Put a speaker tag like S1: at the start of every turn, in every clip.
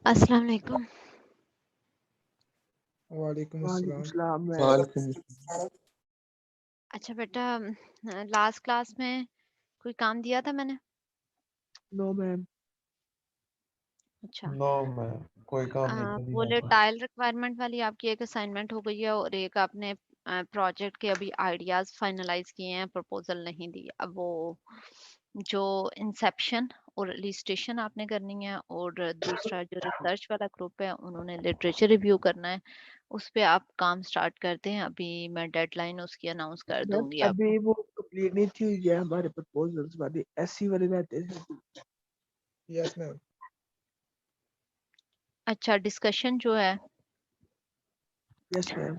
S1: अस्सलाम वालेकुम।
S2: वालेकुम
S3: वालेकुम
S2: अस्सलाम।
S3: सलाम मैम।
S4: वालेकुम।
S1: अच्छा बेटा, लास्ट क्लास में कोई काम दिया था मैंने?
S3: No ma'am.
S1: अच्छा।
S4: नो मैम, कोई काम नहीं था दिया
S1: बोले
S4: था।
S1: टाइल रिक्वायरमेंट वाली आपकी एक असाइनमेंट हो गई है और एक आपने प्रोजेक्ट के अभी आइडियाज फाइनलाइज किए हैं, प्रपोजल नहीं दी। अब वो जो इंसेप्शन और इलिस्ट्रेशन आपने करनी है, और दूसरा जो रिसर्च वाला ग्रुप है उन्होंने लिटरेचर रिव्यू करना है। उस पे आप काम स्टार्ट करते हैं। अभी मैं डेडलाइन उसकी अनाउंस कर
S3: मैम
S1: दूंगी आपको।
S3: अभी वो कंप्लीट नहीं थी हुई है हमारे प्रपोजल्स वाली, ऐसी वाले रहते हैं।
S2: Yes ma'am.
S1: अच्छा, डिस्कशन जो है,
S3: यस मैम।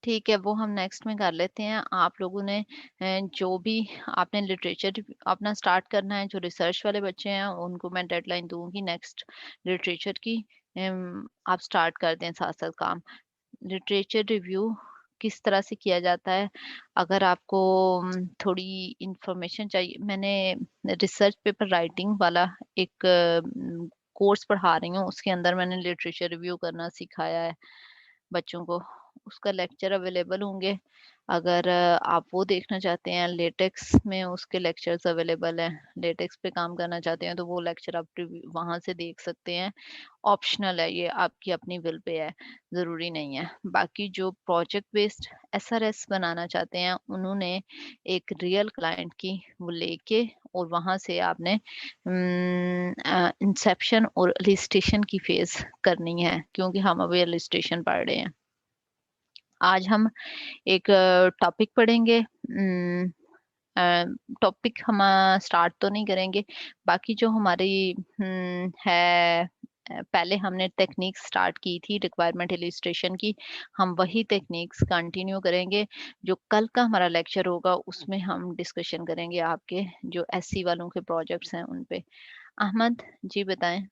S1: ठीक है, वो हम नेक्स्ट में कर लेते हैं। आप लोगों ने जो भी आपने लिटरेचर अपना स्टार्ट करना है, जो रिसर्च वाले बच्चे हैं उनको मैं डेडलाइन दूंगी नेक्स्ट लिटरेचर की। आप स्टार्ट कर दें साथ साथ काम। लिटरेचर रिव्यू किस तरह से किया जाता है, अगर आपको थोड़ी इंफॉर्मेशन चाहिए, मैंने रिसर्च पेपर राइटिंग वाला एक कोर्स पढ़ा रही हूँ, उसके अंदर मैंने लिटरेचर रिव्यू करना सिखाया है बच्चों को। उसका लेक्चर अवेलेबल होंगे, अगर आप वो देखना चाहते हैं। लेटेक्स में उसके लेक्चर्स अवेलेबल हैं, लेटेक्स पे काम करना चाहते हैं तो वो लेक्चर आप वहां से देख सकते हैं। ऑप्शनल है, ये आपकी अपनी विल पे है, ज़रूरी नहीं है। बाकी जो प्रोजेक्ट बेस्ड एसआरएस बनाना चाहते हैं उन्होंने एक रियल क्लाइंट की वो लेके और वहां से आपने इंसेप्शन और लिस्टेशन की फेज करनी है, क्योंकि हम अभी लिस्टेशन पढ़ रहे हैं। आज हम एक टॉपिक पढ़ेंगे। टॉपिक हम स्टार्ट तो नहीं करेंगे, बाकी जो हमारी है, पहले हमने टेक्निक्स स्टार्ट की थी रिक्वायरमेंट इलिस्ट्रेशन की, हम वही टेक्निक्स कंटिन्यू करेंगे। जो कल का हमारा लेक्चर होगा उसमें हम डिस्कशन करेंगे आपके जो एससी वालों के प्रोजेक्ट्स हैं उन पे। अहमद जी बताएं।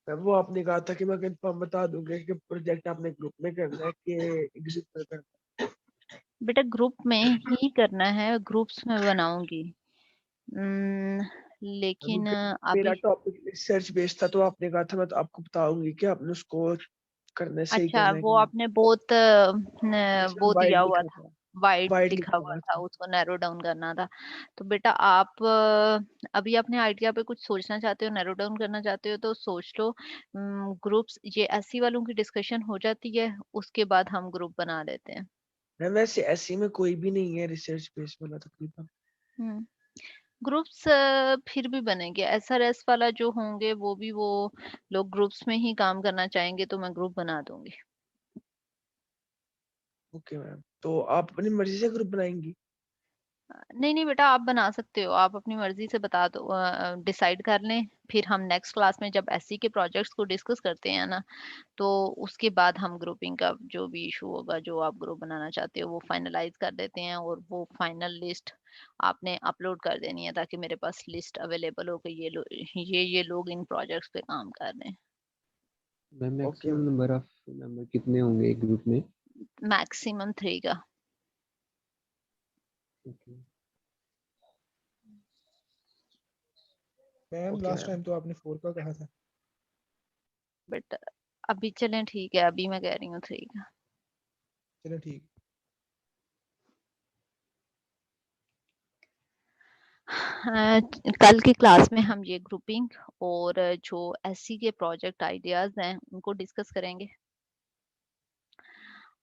S3: मैम वो आपने कहा था कि मैं कंफर्म बता दूंगा कि प्रोजेक्ट आपने ग्रुप में करना है कि एग्जिट में करना
S1: बेटा ग्रुप में ही करना है, ग्रुप्स में बनाऊंगी।
S3: है।
S1: लेकिन
S3: मेरा
S1: अभी,
S3: टॉपिक रिसर्च बेस्ड था तो आपने कहा था मैं तो आपको बताऊंगी कि आपने उसको करना है, सही
S1: अच्छा
S3: करना है कि
S1: वो
S3: नहीं।
S1: आपने बहुत
S3: इसमें
S1: वो
S3: वाइड
S1: दिया हुआ
S3: लिखा
S1: था,
S3: था।
S1: वाइड
S3: वाइड
S1: लिखा
S3: लिखा
S1: हुआ
S3: हुआ
S1: था,
S3: था।
S1: उसको नैरो डाउन करना था। तो बेटा आप अभी अपने आइडिया पे कुछ सोचना चाहते हो, नैरो डाउन करना चाहते हो तो सोच लो। ग्रुप्स ये एससी वालों की डिस्कशन हो जाती है, उसके बाद हम ग्रुप बना लेते हैं।
S3: मैम वैसे ऐसे में कोई भी नहीं है रिसर्च बेस्ड वाला तकरीबन।
S1: हम्म ग्रुप्स फिर भी बनेंगे, एसआरएस वाला जो होंगे वो भी वो लोग ग्रुप्स में ही काम करना चाहेंगे तो मैं ग्रुप बना दूंगी।
S3: ओके मैम, तो आप अपनी मर्जी से ग्रुप बनाएंगी।
S1: नहीं नहीं बेटा, आप बना सकते हो, आप अपनी मर्जी से बता दो, डिसाइड कर लें। फिर हम नेक्स्ट क्लास में जब एससी के प्रोजेक्ट्स को डिस्कस करते हैं ना, तो उसके बाद हम ग्रुपिंग का जो भी इशू होगा, जो आप ग्रुप बनाना चाहते हो वो फाइनलाइज कर देते हैं, और वो फाइनल लिस्ट आपने अपलोड कर देनी है ताकि मेरे पास लिस्ट अवेलेबल हो कि ये लोग इन प्रोजेक्ट्स पे काम कर रहे हैं।
S5: Ma'am
S3: okay
S5: maximum number of member कितने होंगे एक ग्रुप में?
S1: मैक्सिमम 3 का।
S5: Okay.
S2: Ma'am
S3: okay
S2: last
S3: ma'am.
S2: Time तो आपने 4 का कहा था।
S1: बट अभी चलें, ठीक है, अभी मैं कह रही हूँ 3 का।
S2: चलो ठीक।
S1: कल की क्लास में हम ये ग्रुपिंग और जो एससी के प्रोजेक्ट आइडियाज हैं उनको डिस्कस करेंगे।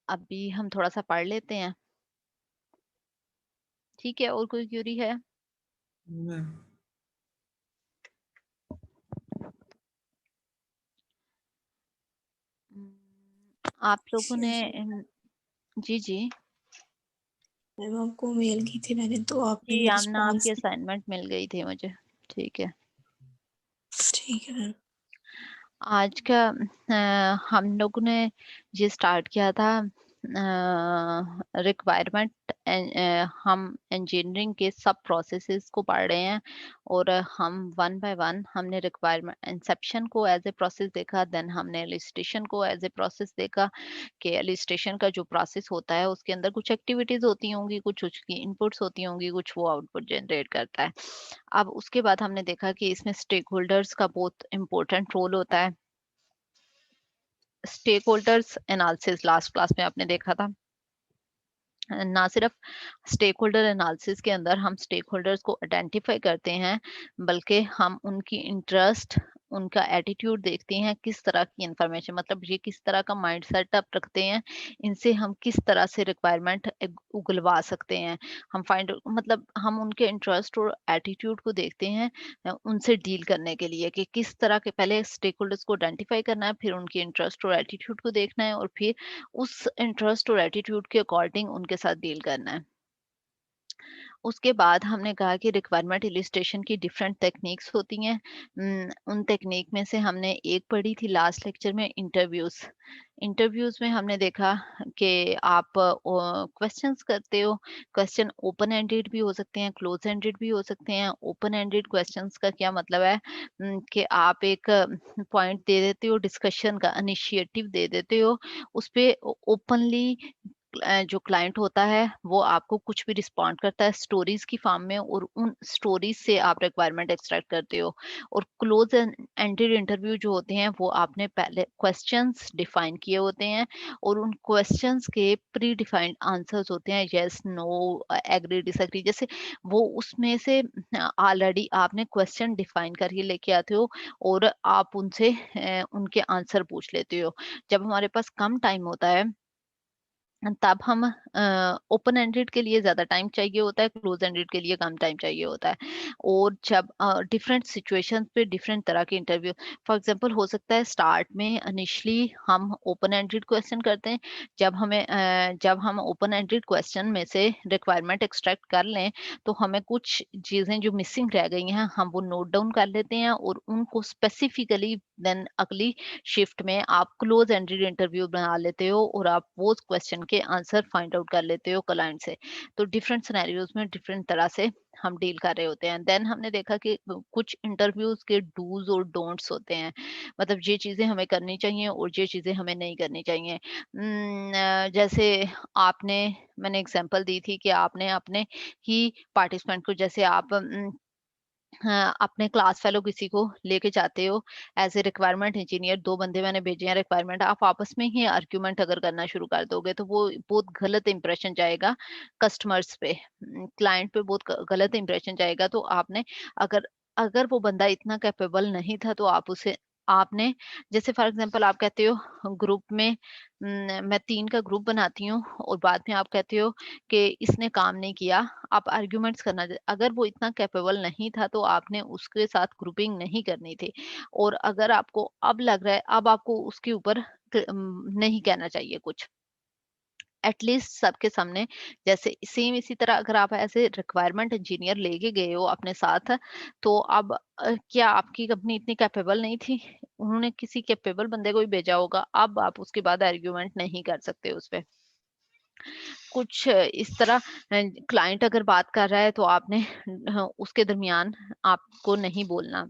S1: अभी हम थोड़ा सा पढ़ लेते हैं, ठीक है? और कोई क्यूरी है?
S4: मैम
S1: आप लोगों ने जी जी
S6: मैम आपको मेल की थी मैंने, तो आपने
S1: जी,
S6: भी
S1: आमना
S6: रिस्पॉन्स
S1: आपकी असाइनमेंट मिल गई थी मुझे, ठीक है।
S6: ठीक है मैम।
S1: आज का हम लोगों ने ये स्टार्ट किया था रिक्वायरमेंट हम इंजीनियरिंग के सब प्रोसेसेस को पढ़ रहे हैं और हम वन बाय वन हमने रिक्वायरमेंट इंसेप्शन को एज ए प्रोसेस देखा, देन हमने एलिस्टेशन को एज ए प्रोसेस देखा कि एलिस्टेशन का जो प्रोसेस होता है उसके अंदर कुछ एक्टिविटीज होती होंगी, कुछ उसकी इनपुट्स होती होंगी, कुछ वो आउटपुट जनरेट करता है। अब उसके बाद हमने देखा कि इसमें स्टेक होल्डर्स का बहुत इंपॉर्टेंट रोल होता है। Stakeholders analysis last class में आपने देखा था। ना सिर्फ स्टेक होल्डर एनालिसिस के अंदर हम स्टेक होल्डर्स को आइडेंटिफाई करते हैं, बल्कि हम उनकी इंटरेस्ट, उनका एटीट्यूड देखते हैं, किस तरह की इंफॉर्मेशन, मतलब ये किस तरह का माइंड सेटअप रखते हैं, इनसे हम किस तरह से रिक्वायरमेंट उगलवा सकते हैं। हम मतलब हम उनके इंटरेस्ट और एटीट्यूड को देखते हैं उनसे डील करने के लिए कि किस तरह के, पहले स्टेक होल्डर्स को आइडेंटिफाई करना है, फिर उनके इंटरेस्ट और एटीट्यूड को देखना है और फिर उस इंटरेस्ट और एटीट्यूड के अकॉर्डिंग उनके साथ डील करना है। उसके बाद हमने कहा कि रिक्वायरमेंट इलिस्ट्रेशन की डिफरेंट टेक्निक्स होती हैं। उन टेक्निक में से हमने एक पढ़ी थी लास्ट लेक्चर में, इंटरव्यूज। इंटरव्यूज में हमने देखा कि आप क्वेश्चंस करते हो। क्वेश्चन ओपन एंडेड भी हो सकते हैं, क्लोज एंडेड भी हो सकते हैं। ओपन एंडेड क्वेश्चंस का क्या मतलब है कि आप एक पॉइंट दे देते हो, डिस्कशन का इनिशिएटिव दे देते हो, उस पे ओपनली जो क्लाइंट होता है वो आपको कुछ भी रिस्पॉन्ड करता है स्टोरीज की फॉर्म में, और उन स्टोरीज से आप रिक्वायरमेंट एक्सट्रैक्ट करते हो। और क्लोज एंडेड इंटरव्यू जो होते हैं वो आपने पहले क्वेश्चंस डिफाइन किए होते हैं और उन क्वेश्चंस के प्री डिफाइंड आंसर्स होते हैं, यस, नो, एग्री, डिसएग्री, जैसे वो उसमें से ऑलरेडी आपने क्वेश्चन डिफाइन करके लेके आते हो और आप उनसे उनके आंसर पूछ लेते हो। जब हमारे पास कम टाइम होता है तब हम ओपन एंडेड के लिए ज्यादा टाइम चाहिए होता है, क्लोज एंडेड के लिए कम टाइम चाहिए होता है। और जब डिफरेंट सिचुएशंस पे डिफरेंट तरह के इंटरव्यू, फॉर एग्जांपल हो सकता है स्टार्ट में इनिशियली हम ओपन एंडेड क्वेश्चन करते हैं। जब हम ओपन एंडेड क्वेश्चन में से रिक्वायरमेंट एक्सट्रैक्ट कर लें तो हमें कुछ चीजें जो मिसिंग रह गई हैं हम वो नोट डाउन कर लेते हैं और उनको स्पेसिफिकली देन अगली शिफ्ट में आप क्लोज एंडेड इंटरव्यू बना लेते हो और आप वो क्वेश्चन के आंसर फाइंड आउट कर लेते हो क्लाइंट से। तो डिफरेंट सिनेरियोज में डिफरेंट तरह से हम डील कर रहे होते हैं। देन हमने देखा कि कुछ इंटरव्यूज के डूज और डोंट्स होते हैं, मतलब ये चीजें हमें करनी चाहिए और ये चीजें हमें नहीं करनी चाहिए। जैसे मैंने एग्जांपल दी थी कि आपने अपने ही पार्टिसिपेंट को, जैसे आप हाँ, अपने क्लास फेलो किसी को लेके जाते हो एज ए रिक्वायरमेंट इंजीनियर, 2 बंदे मैंने भेजे हैं रिक्वायरमेंट, आप आपस में ही आर्ग्यूमेंट अगर करना शुरू कर दोगे तो वो बहुत गलत इंप्रेशन जाएगा कस्टमर्स पे, क्लाइंट पे बहुत गलत इंप्रेशन जाएगा। तो आपने अगर अगर वो बंदा इतना कैपेबल नहीं था तो आपने जैसे फॉर एग्जांपल आप कहते हो ग्रुप में मैं 3 का ग्रुप बनाती हूँ और बाद में आप कहते हो कि इसने काम नहीं किया, आप आर्ग्यूमेंट्स करना अगर वो इतना कैपेबल नहीं था तो आपने उसके साथ ग्रुपिंग नहीं करनी थी। और अगर आपको अब लग रहा है, अब आपको उसके ऊपर नहीं कहना चाहिए कुछ, एटलीस्ट सबके सामने। जैसे सेम इसी तरह अगर आप ऐसे रिक्वायरमेंट इंजीनियर लेके गए हो अपने साथ, तो अब क्या आपकी कंपनी इतनी कैपेबल नहीं थी? उन्होंने किसी कैपेबल बंदे को ही भेजा होगा, अब आप उसके बाद आर्ग्यूमेंट नहीं कर सकते उस पे। कुछ इस तरह क्लाइंट अगर बात कर रहा है तो आपने उसके दरमियान आपको नहीं बोलना,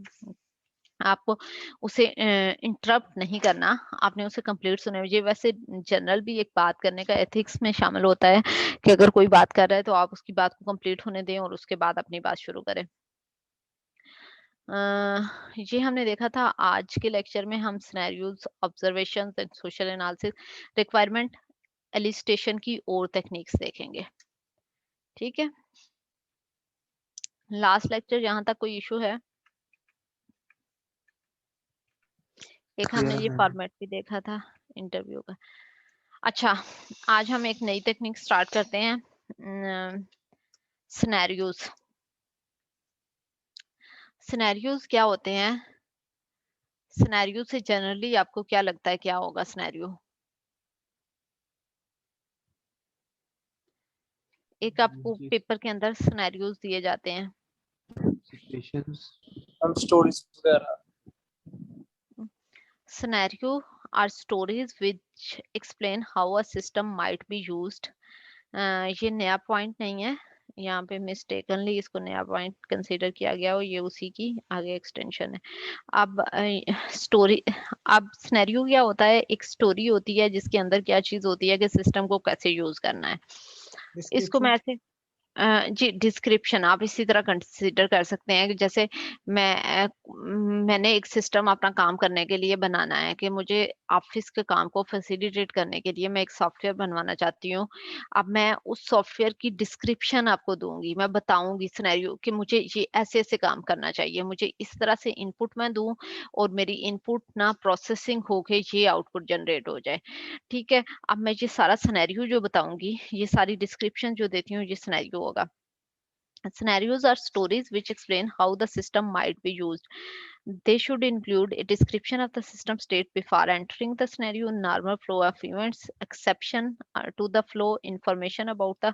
S1: आपको उसे इंटरप्ट नहीं करना, आपने उसे कंप्लीट सुने। ये वैसे जनरल भी एक बात करने का एथिक्स में शामिल होता है कि अगर कोई बात कर रहा है तो आप उसकी बात को कंप्लीट होने दें और उसके बाद अपनी बात शुरू करें। ये हमने देखा था। आज के लेक्चर में हम scenarios, observations and social analysis, requirement elicitation की और टेक्निक्स देखेंगे। ठीक है, लास्ट लेक्चर यहाँ तक कोई इशू है? एक हमने ये फॉर्मेट भी देखा था इंटरव्यू का। अच्छा, आज हम एक नई टेक्निक स्टार्ट करते हैं, सिनेरियोज। सिनेरियोज क्या होते हैं? सिनेरियो से जनरली आपको क्या लगता है क्या होगा सिनेरियो? एक आपको पेपर के अंदर सिनेरियोज दिए जाते हैं,
S5: सिचुएशंस,
S3: हम स्टोरीज वगैरह।
S1: Scenario are stories which explain how a system might be used. ये नया पॉइंट नहीं है, यहाँ पे मिस्टेकनली इसको नया पॉइंट कंसीडर किया गया हो, ये उसी की आगे एक्सटेंशन है। अब स्टोरी, अब सिनेरियो क्या होता है, एक स्टोरी होती है जिसके अंदर क्या चीज होती है कि सिस्टम को कैसे यूज करना है। इसको मैं
S2: डिस्क्रिप्शन।
S1: ऐसे जी डिस्क्रिप्शन आप इसी तरह कंसीडर कर सकते हैं कि जैसे मैंने एक सिस्टम अपना काम करने के लिए बनाना है कि मुझे ऑफिस के काम को फैसिलिटेट करने के लिए मैं एक सॉफ्टवेयर बनवाना चाहती हूँ। अब मैं उस सॉफ्टवेयर की डिस्क्रिप्शन आपको दूंगी, मैं बताऊंगी सिनेरियो कि मुझे ये ऐसे ऐसे काम करना चाहिए, मुझे इस तरह से इनपुट मैं दूं और मेरी इनपुट ना प्रोसेसिंग होके ये आउटपुट जनरेट हो जाए। ठीक है, अब मैं ये सारा सिनेरियो जो बताऊंगी, ये सारी डिस्क्रिप्शन जो देती हूँ, ये सिनेरियो होगा। Scenarios are stories which explain how the system might be used. They should include a description of the system state before entering the scenario, normal flow of events, exception to the flow, information about the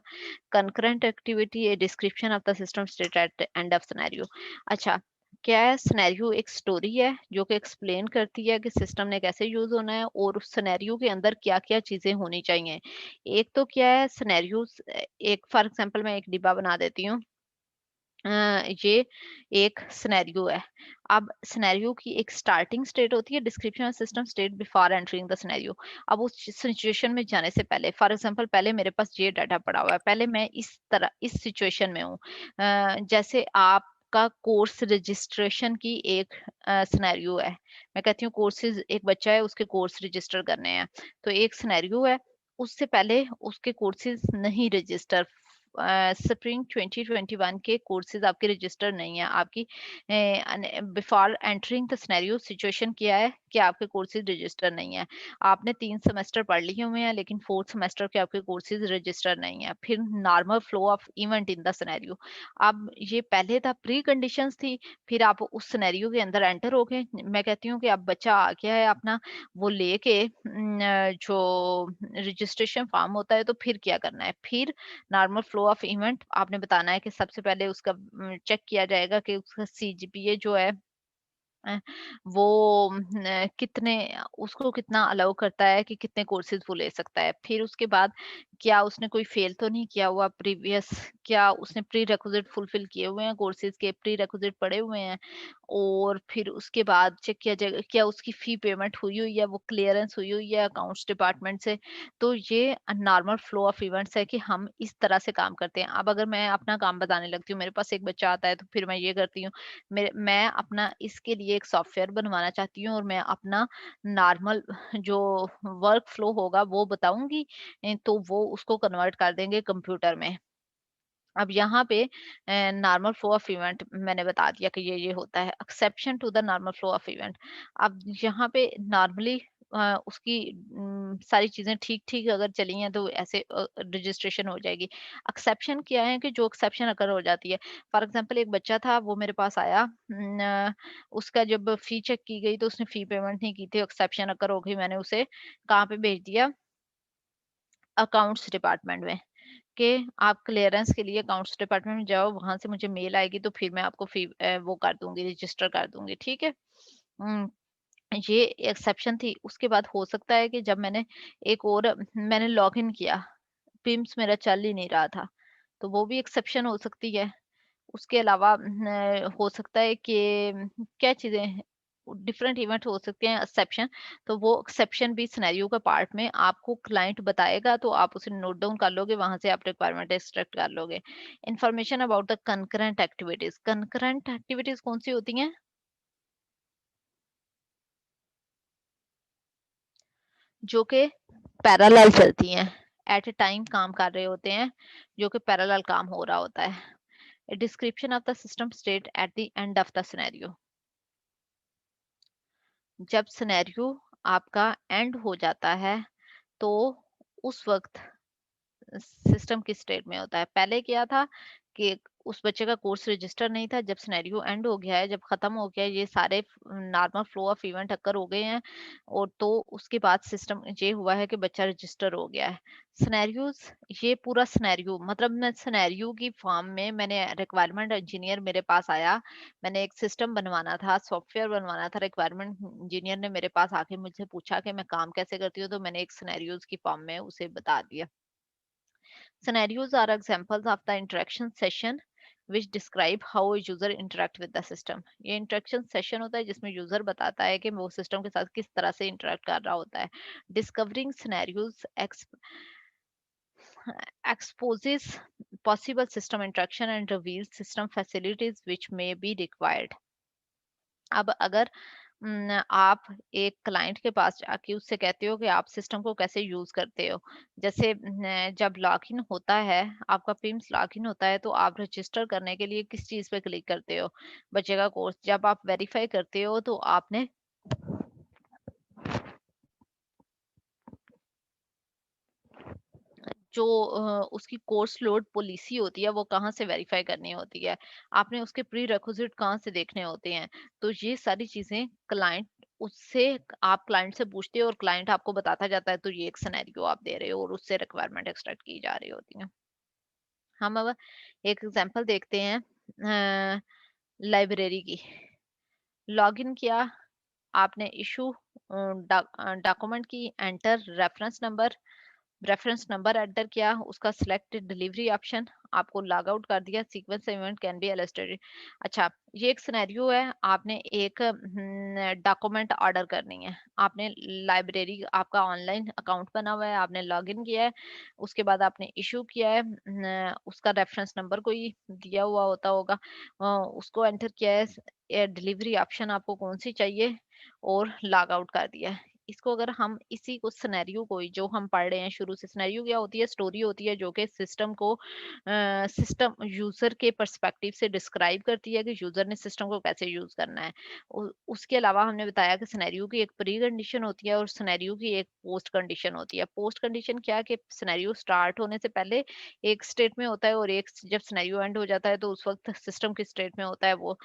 S1: concurrent activity, a description of the system state at the end of scenario. अच्छा, क्या है, scenario एक story है जो कि explain करती है कि सिस्टम ने कैसे यूज होना है और उस सिनेरियो के अंदर क्या क्या चीजें होनी चाहिए। एक तो क्या है सिनेरियो, एक फॉर एग्जांपल मैं एक डिब्बा बना देती हूँ, ये एक सिनेरियो है। अब सिनेरियो की एक स्टार्टिंग स्टेट होती है, description of system state before entering the scenario. अब उस सिचुएशन में जाने से पहले, फॉर एग्जांपल पहले मेरे पास ये डाटा पड़ा हुआ है, पहले मैं इस तरह इस सिचुएशन में हूँ। जैसे आपका कोर्स रजिस्ट्रेशन की एक सिनेरियो है, मैं कहती हूँ कोर्सेज, एक बच्चा है उसके कोर्स रजिस्टर करने हैं, तो एक सिनेरियो है, उससे पहले उसके कोर्सेज नहीं रजिस्टर, स्प्रिंग 2021 के कोर्सेज आपके रजिस्टर नहीं है, आपकी before entering the scenario situation क्या है कि आपके कोर्सेज रजिस्टर नहीं है, आपने 3 सेमेस्टर पढ़ लिए हुए हैं लेकिन 4th सेमेस्टर के आपके कोर्सेज रजिस्टर नहीं है। फिर normal flow of event in the scenario, अब ये पहले था प्री कंडीशंस थी, फिर आप उस सिनेरियो के अंदर एंटर हो गए। मैं कहती हूँ कि अब बच्चा आ गया है अपना वो लेके जो रजिस्ट्रेशन फॉर्म होता है, तो फिर क्या करना है, फिर नॉर्मल फ्लो ऑफ इवेंट आपने बताना है कि सबसे पहले उसका चेक किया जाएगा कि उसका सीजीपीए जो है अ, वो कितने, उसको कितना अलाउ करता है कि कितने कोर्सेज वो ले सकता है। फिर उसके बाद क्या उसने कोई फेल तो नहीं किया हुआ प्रीवियस, क्या उसने प्री रिक्विजिट फुलफिल किए हुए हैं, कोर्सेज के प्री रिक्विजिट पड़े हुए हैं। और फिर उसके बाद चेक किया जाएगा क्या उसकी फी पेमेंट हुई हुई है, वो क्लियरेंस हुई हुई है अकाउंट्स डिपार्टमेंट से। तो ये नॉर्मल फ्लो ऑफ इवेंट्स है कि हम इस तरह से काम करते हैं। अब अगर मैं अपना काम बताने लगती हूँ, मेरे पास एक बच्चा आता है, तो फिर मैं ये करती हूँ, मैं अपना इसके लिए एक सॉफ्टवेयर बनवाना चाहती हूँ और मैं अपना नॉर्मल जो वर्क फ्लो होगा वो बताऊंगी, तो वो उसको कन्वर्ट कर देंगे कंप्यूटर में। अब यहाँ पे नॉर्मल फ्लो ऑफ इवेंट मैंने बता दिया कि ये होता है, exception to the normal flow of event. अब यहाँ पे नॉर्मली उसकी सारी चीजें ठीक ठीक अगर चली हैं तो ऐसे रजिस्ट्रेशन हो जाएगी। एक्सेप्शन क्या है कि जो एक्सेप्शन अगर हो जाती है, फॉर एग्जांपल एक बच्चा था वो मेरे पास आया, उसका जब फी चेक की गई तो उसने फी पेमेंट नहीं की थी, एक्सेप्शन अगर हो गई, मैंने उसे कहाँ पे भेज दिया, अकाउंट्स डिपार्टमेंट में, कि आप क्लियरेंस के लिए अकाउंट्स डिपार्टमेंट में जाओ, वहां से मुझे मेल आएगी तो फिर मैं आपको फी वो कर दूंगी, रजिस्टर कर दूंगी। ठीक है, ये एक्सेप्शन थी। उसके बाद हो सकता है कि जब मैंने एक और मैंने लॉगिन किया, पिम्स मेरा चल ही नहीं रहा था, तो वो भी एक्सेप्शन हो सकती है। उसके अलावा हो सकता है कि क्या चीजें डिफरेंट इवेंट हो सकते हैं एक्सेप्शन, तो वो एक्सेप्शन भी सिनेरियो का पार्ट में आपको क्लाइंट बताएगा, तो आप उसे नोट डाउन कर लोगे, वहां से आप रिक्वायरमेंट एक्सट्रैक्ट कर लोगे। Information about the concurrent activities, concurrent activities कौन सी होती हैं, जो कि पैरेलल चलती हैं, एट ए टाइम काम कर रहे होते हैं, जो कि पैरेलल काम हो रहा होता है। A description of the system state at the end of the scenario, जब सिनेरियो आपका एंड हो जाता है तो उस वक्त सिस्टम की स्टेट में होता है। पहले क्या था कि उस बच्चे का कोर्स रजिस्टर नहीं था, जब सिनेरियो एंड हो गया है, जब खत्म हो गया है, ये सारे normal flow of event occur हो गए हैं, और तो उसके बाद सिस्टम ये हुआ है कि बच्चा रजिस्टर हो गया है। सिनेरियोज, ये पूरा सिनेरियो मतलब मैं सिनेरियो की फॉर्म में मैंने रिक्वायरमेंट इंजीनियर मेरे पास आया, मैंने एक सिस्टम बनवाना था, सॉफ्टवेयर बनवाना था, रिक्वायरमेंट इंजीनियर ने मेरे पास आके मुझसे पूछा कि मैं काम कैसे करती हूँ, तो मैंने एक सिनेरियोज की फॉर्म में उसे बता दिया। Scenarios are examples of the interaction session which describe how a user interact with the system. ये interaction session होता है जिसमें user बताता है कि वो system के साथ किस तरह से interact कर रहा होता है. Discovering scenarios exposes possible system interaction and reveals system facilities which may be required. अब अगर आप एक क्लाइंट के पास जाके उससे कहते हो कि आप सिस्टम को कैसे यूज करते हो, जैसे जब लॉगिन होता है, आपका पिम्स लॉगिन होता है, तो आप रजिस्टर करने के लिए किस चीज पे क्लिक करते हो? बच्चे का कोर्स। जब आप वेरीफाई करते हो तो आपने जो उसकी कोर्स लोड पॉलिसी होती है वो कहाँ से वेरीफाई करनी होती है, आपने उसके प्री रिक्विजिट कहाँ से देखने होते हैं। तो ये सारी चीजें क्लाइंट उससे आप क्लाइंट से पूछते हो और क्लाइंट आपको बताता जाता है, तो ये एक सिनेरियो आप दे रहे हो और उससे रिक्वायरमेंट एक्सट्रैक्ट की जा रही होती है। हम अब एक एग्जांपल देखते हैं लाइब्रेरी की। लॉगिन किया आपने, इशू डॉक्यूमेंट की, एंटर रेफरेंस नंबर एंटर किया, उसका सिलेक्ट डिलीवरी ऑप्शन, आपको लॉग आउट कर दिया, sequence event can be illustrated. अच्छा, ये एक सिनेरियो है, आपने एक डॉक्यूमेंट ऑर्डर करनी है, आपने लाइब्रेरी, आपका ऑनलाइन अकाउंट बना हुआ है, आपने लॉगिन किया है, उसके बाद आपने इशू किया है, उसका रेफरेंस नंबर कोई दिया हुआ होता होगा, उसको एंटर किया है, डिलीवरी ऑप्शन आपको कौन सी चाहिए, और लॉग आउट कर दिया है। इसको अगर हम इसी को सिनेरियो को जो हम पढ़ रहे हैं शुरू से, सिनेरियो क्या होती है? स्टोरी होती है जो कि सिस्टम को सिस्टम यूजर के पर्सपेक्टिव से डिस्क्राइब करती है कि यूजर ने सिस्टम को कैसे यूज करना है। उसके अलावा हमने बताया कि सिनेरियो की एक प्री कंडीशन होती है और सिनेरियो की एक पोस्ट कंडीशन होती है। पोस्ट कंडीशन क्या है कि सिनेरियो स्टार्ट होने से पहले एक स्टेट में होता है और एक जब सिनेरियो एंड हो जाता है तो उस वक्त सिस्टम की स्टेट में होता है वो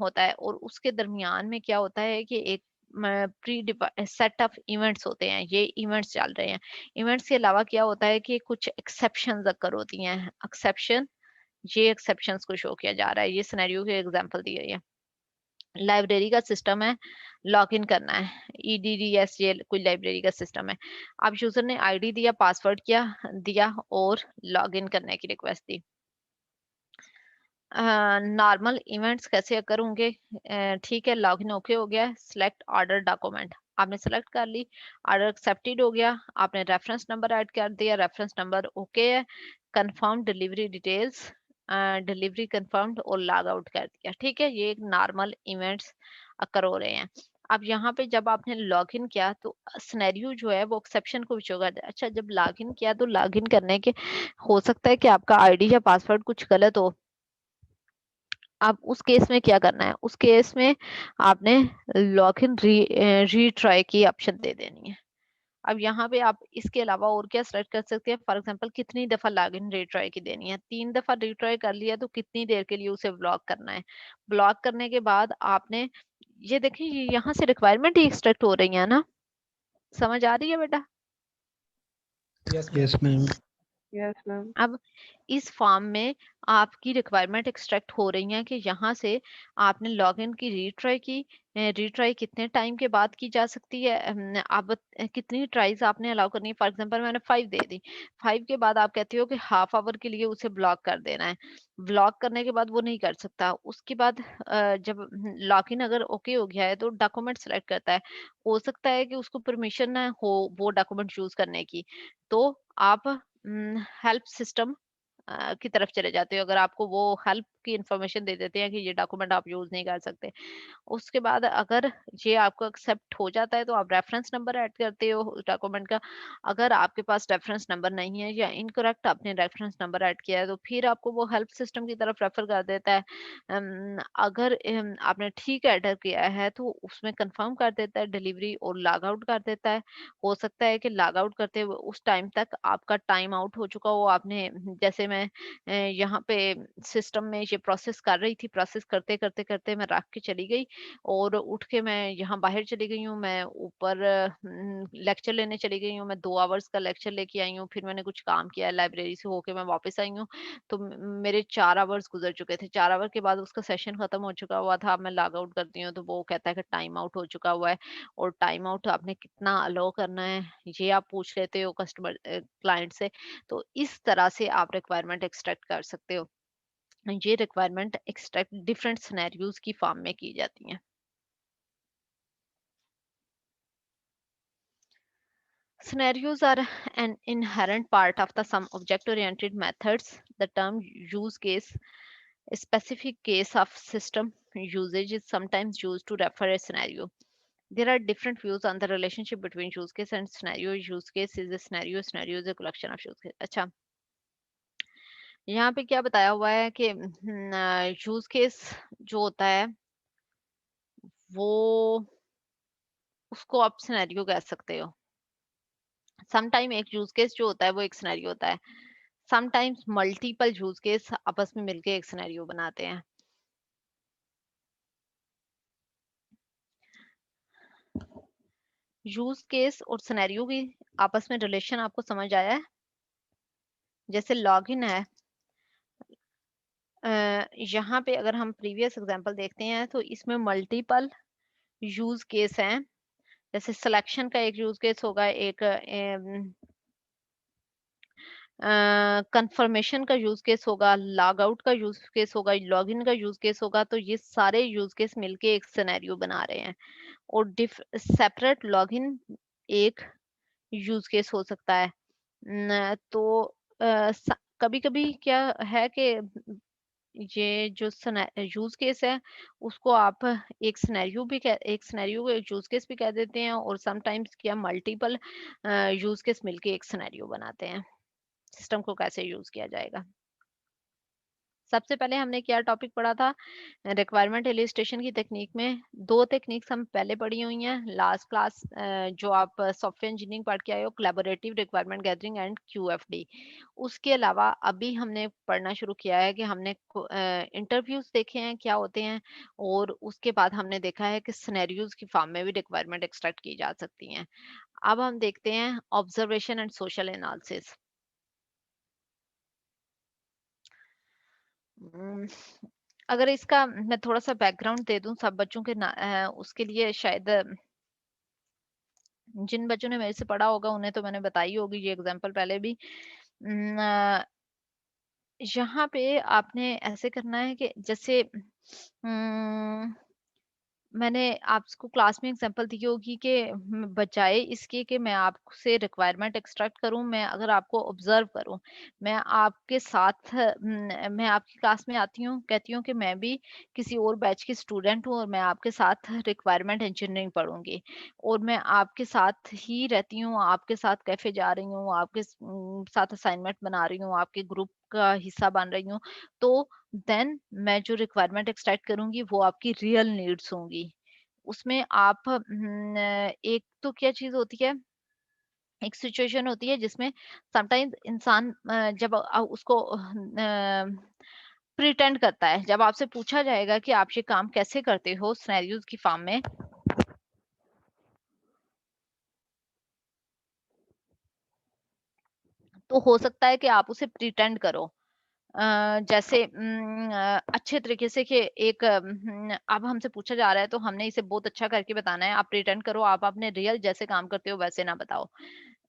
S1: होता है। और उसके दरमियान में क्या होता है कि एक प्री सेट ऑफ इवेंट्स होते हैं, ये इवेंट्स चल रहे हैं। इवेंट्स के अलावा क्या होता है कि कुछ एक्सेप्शंस अकर होती हैं, एक्सेप्शन, ये एक्सेप्शंस को शो किया जा रहा है। ये सिनेरियो की एग्जांपल दी गई है। लाइब्रेरी का सिस्टम है, लॉगिन करना है, EDDS ये कोई लाइब्रेरी का सिस्टम है। अब यूजर ने आईडी दिया, पासवर्ड दिया और लॉगिन करने की रिक्वेस्ट दी। नॉर्मल इवेंट्स कैसे अकर होंगे? ठीक है, लॉगिन ओके हो गया, सिलेक्ट ऑर्डर डॉक्यूमेंट, आपने सेलेक्ट कर ली, ऑर्डर एक्सेप्टेड हो गया, आपने रेफरेंस नंबर ऐड कर दिया, रेफरेंस नंबर ओके है, confirm delivery details, delivery confirmed और लॉग आउट कर दिया। ठीक है, ये एक नॉर्मल इवेंट्स अकर हो रहे हैं। अब यहाँ पे जब आपने लॉगिन किया तो सिनेरियो जो है वो एक्सेप्शन को शो कर दिया। अच्छा, जब लॉगिन किया तो लॉगिन करने के हो सकता है कि आपका आईडी या पासवर्ड कुछ गलत हो। अब उस केस में क्या करना है? उस केस में आपने लॉगिन रीट्राई की ऑप्शन दे देनी है। अब यहाँ पे आप इसके अलावा और क्या सेलेक्ट कर सकते हैं? फॉर एग्जांपल कितनी दफा लॉगिन रीट्राई की देनी है? 3 दफा रीट्राई कर लिया तो कितनी देर के लिए उसे ब्लॉक करना है? ब्लॉक करने के बाद आपने ये देखिए, यहाँ से रिक्वायरमेंट ही एक्सट्रैक्ट हो रही है ना, समझ आ रही है बेटा?
S2: Yes ma'am.
S3: Yes ma'am.
S1: अब इस फॉर्म में आपकी रिक्वायरमेंट एक्सट्रैक्ट हो रही है कि यहाँ से आपने लॉगिन की रीट्राई कितने टाइम के बाद की जा सकती है, आप कितनी ट्राइज आपने अलाउ करनी है। फॉर एग्जांपल मैंने 5 दे दी, 5 के बाद आप कहते हो कि हाफ आवर के लिए उसे ब्लॉक कर देना है। ब्लॉक करने के बाद वो नहीं कर सकता। उसके बाद जब लॉगिन अगर ओके हो गया है तो डॉक्यूमेंट सेलेक्ट करता है। हो सकता है कि उसको परमिशन ना हो वो डॉक्यूमेंट यूज करने की, तो आप हेल्प सिस्टम की तरफ चले जाते हो। अगर आपको वो हेल्प की इंफॉर्मेशन दे देते हैं कि ये डॉक्यूमेंट आप यूज नहीं कर सकते। उसके बाद अगर ये आपको एक्सेप्ट हो जाता है तो आप रेफरेंस नंबर ऐड करते हो उस डॉक्यूमेंट का। अगर आपके पास रेफरेंस नंबर नहीं है या इनकरेक्ट आपने रेफरेंस नंबर ऐड किया है तो फिर आपको वो हेल्प सिस्टम की तरफ रेफर कर देता है। अगर आपने ठीक एंटर किया है तो उसमें कंफर्म कर देता है डिलीवरी और लॉग आउट कर देता है। हो सकता है कि लॉग आउट करते हुए उस टाइम तक आपका टाइम आउट हो चुका हो, आपने जैसे मैं मैं यहाँ पे सिस्टम में ये प्रोसेस कर रही थी, प्रोसेस करते करते करते मैं रख के चली गई और उठ के मैं यहाँ बाहर चली गई हूँ, मैं ऊपर लेक्चर लेने चली गई हूँ, मैं 2 आवर्स का लेक्चर लेके आई हूँ, फिर मैंने कुछ काम किया, लाइब्रेरी से होके मैं वापस आई हूँ, तो मेरे 4 आवर्स गुजर चुके थे। 4 आवर के बाद उसका सेशन खत्म हो चुका हुआ था, अब मैं लॉग आउट करती हूँ तो वो कहता है कि टाइम आउट हो चुका हुआ है, और टाइम आउट आपने कितना अलाउ करना है ये आप पूछ लेते हो कस्टमर क्लाइंट से। तो इस तरह से आप रिक्वायरमेंट एक्सट्रैक्ट कर सकते हो। ये रिक्वायरमेंट एक्सट्रैक्ट डिफरेंट सिनेरियोज की फॉर्म में की जाती हैं। Scenarios are an inherent part of the some object-oriented methods. The term use case, a specific case of system usage, is sometimes used to refer a scenario. There are different views on the relationship between use case and scenario. Use case is a scenario, scenario is a collection of use case. अच्छा, यहाँ पे क्या बताया हुआ है कि use case जो होता है वो उसको आप सिनेरियो कह सकते हो। समटाइम एक यूज केस जो होता है वो एक सिनेरियो होता है, समटाइम्स मल्टीपल यूज केस आपस में मिलके एक सिनेरियो बनाते हैं। यूज केस और सिनेरियो की आपस में रिलेशन आपको समझ आया है? जैसे लॉगिन है, यहाँ पे अगर हम प्रीवियस एग्जांपल देखते हैं तो इसमें मल्टीपल यूज केस हैं। जैसे सिलेक्शन का एक यूज केस होगा, एक कंफर्मेशन का यूज केस होगा, लॉग आउट का यूज केस होगा, लॉगिन का यूज केस होगा। तो ये सारे यूज केस मिलके एक सिनेरियो बना रहे हैं। और सेपरेट लॉगिन एक यूज केस हो सकता है। तो कभी कभी क्या है कि ये जो यूज केस है उसको आप एक सिनेरियो भी एक सिनेरियो को एक यूज केस भी कह देते हैं, और समटाइम्स क्या मल्टीपल यूज केस मिलके एक सिनेरियो बनाते हैं। सिस्टम को कैसे यूज किया जाएगा। सबसे पहले हमने क्या टॉपिक पढ़ा था, रिक्वायरमेंट इलिस्ट्रेशन की टेक्निक में 2 टेक्निक्स हम पहले पढ़ी हुई हैं लास्ट क्लास, जो आप सॉफ्टवेयर इंजीनियरिंग पढ़ के आए हो, collaborative requirement gathering and QFD. उसके अलावा अभी हमने पढ़ना शुरू किया है कि हमने इंटरव्यूज देखे हैं क्या होते हैं, और उसके बाद हमने देखा है कि सिनेरियोज की फॉर्म में भी रिक्वायरमेंट एक्सट्रैक्ट की जा सकती हैं। अब हम देखते हैं ऑब्जर्वेशन एंड सोशल एनालिसिस। अगर इसका मैं थोड़ा सा बैकग्राउंड दे दूं सब बच्चों के उसके लिए शायद जिन बच्चों ने मेरे से पढ़ा होगा उन्हें तो मैंने बताई होगी ये एग्जांपल पहले भी। यहाँ पे आपने ऐसे करना है कि जैसे मैंने आपको क्लास में एग्जांपल दी होगी कि बजाय इसके कि मैं आपसे रिक्वायरमेंट एक्सट्रैक्ट करूं, मैं अगर आपको ऑब्जर्व करूं, मैं आपके साथ मैं आपकी क्लास में आती हूं, कहती हूं कि मैं भी किसी और बैच की स्टूडेंट हूं और मैं आपके साथ रिक्वायरमेंट इंजीनियरिंग पढ़ूंगी, और मैं आपके साथ ही रहती हूं, आपके साथ कैफे जा रही हूँ, आपके साथ असाइनमेंट बना रही हूँ, आपके ग्रुप का हिस्सा बन रही हूँ। तो देन मैं जो रिक्वायरमेंट एक्सट्रैक्ट करूंगी वो आपकी रियल नीड्स होंगी। उसमें आप एक तो क्या चीज होती है, एक सिचुएशन होती है जिसमें समटाइम्स इंसान जब उसको प्रिटेंड करता है, जब आपसे पूछा जाएगा कि आप ये काम कैसे करते हो सिनेरियोज की फॉर्म में, तो हो सकता है कि आप उसे प्रिटेंड करो जैसे अच्छे तरीके से कि एक अब हमसे पूछा जा रहा है तो हमने इसे बहुत अच्छा करके बताना है, आप प्रिटेंड करो, आप अपने रियल जैसे काम करते हो वैसे ना बताओ।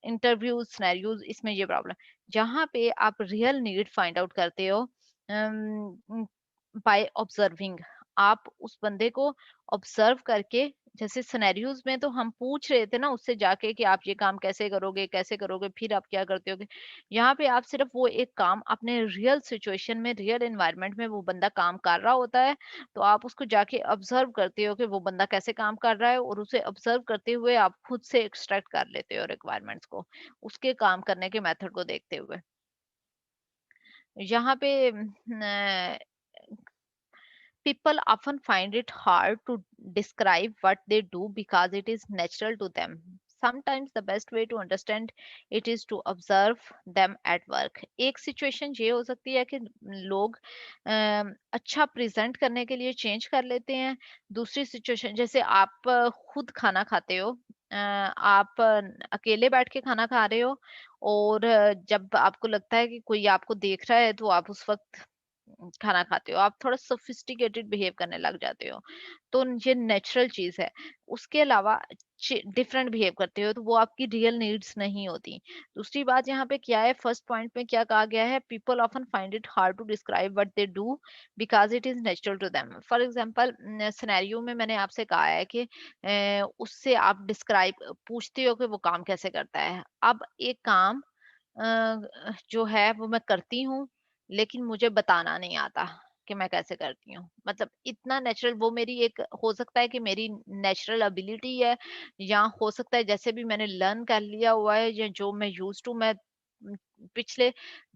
S1: इंटरव्यू सिनेरियोज इसमें ये प्रॉब्लम, जहाँ पे आप रियल नीड फाइंड आउट करते हो बाय ऑब्जर्विंग, आप उस बंदे को ऑब्जर्व करके, जैसे सिनेरियोज में तो हम पूछ रहे थे ना उससे जाके कि आप ये काम कैसे करोगे, फिर आप क्या करते होगे। यहाँ पे आप सिर्फ वो एक काम अपने रियल सिचुएशन में, रियल एनवायरनमेंट में वो बंदा काम कर रहा होता है, तो आप उसको जाके ऑब्जर्व करते हो कि वो बंदा कैसे काम कर रहा है, और उसे ऑब्जर्व करते हुए आप खुद से एक्सट्रैक्ट कर लेते हो रिक्वायरमेंट्स को, उसके काम करने के मेथड को देखते हुए। यहाँ पे people often find it hard to describe what they do because it is natural to them. Sometimes the best way to understand it is to observe them at work. एक सिचुएशन ये हो सकती है कि लोग अच्छा प्रेजेंट करने के लिए चेंज कर लेते हैं। दूसरी सिचुएशन जैसे आप खुद खाना खाते हो, आप अकेले बैठ के खाना खा रहे हो और जब आपको लगता है कि कोई आपको देख रहा है तो आप उस वक्त खाना खाते हो, आप थोड़ा सोफिस्टिकेटेड बिहेव करने लग जाते हो, तो ये नेचुरल चीज है। उसके अलावा डिफरेंट बिहेव करते हो तो वो आपकी रियल नीड्स नहीं होती। दूसरी बात यहाँ पे क्या है, फर्स्ट पॉइंट में क्या कहा गया है, people often find it hard to describe what they do because it is natural to them. For example scenario में मैंने आपसे कहा है कि उससे आप डिस्क्राइब पूछते हो कि वो काम कैसे करता है। अब एक काम जो है वो मैं करती हूँ लेकिन मुझे बताना नहीं आता कि मैं कैसे करती हूँ। मतलब इतना नेचुरल, वो मेरी एक हो सकता है कि मेरी नेचुरल एबिलिटी है, या हो सकता है जैसे भी मैंने लर्न कर लिया हुआ है, या जो मैं यूज्ड टू, मैं पिछले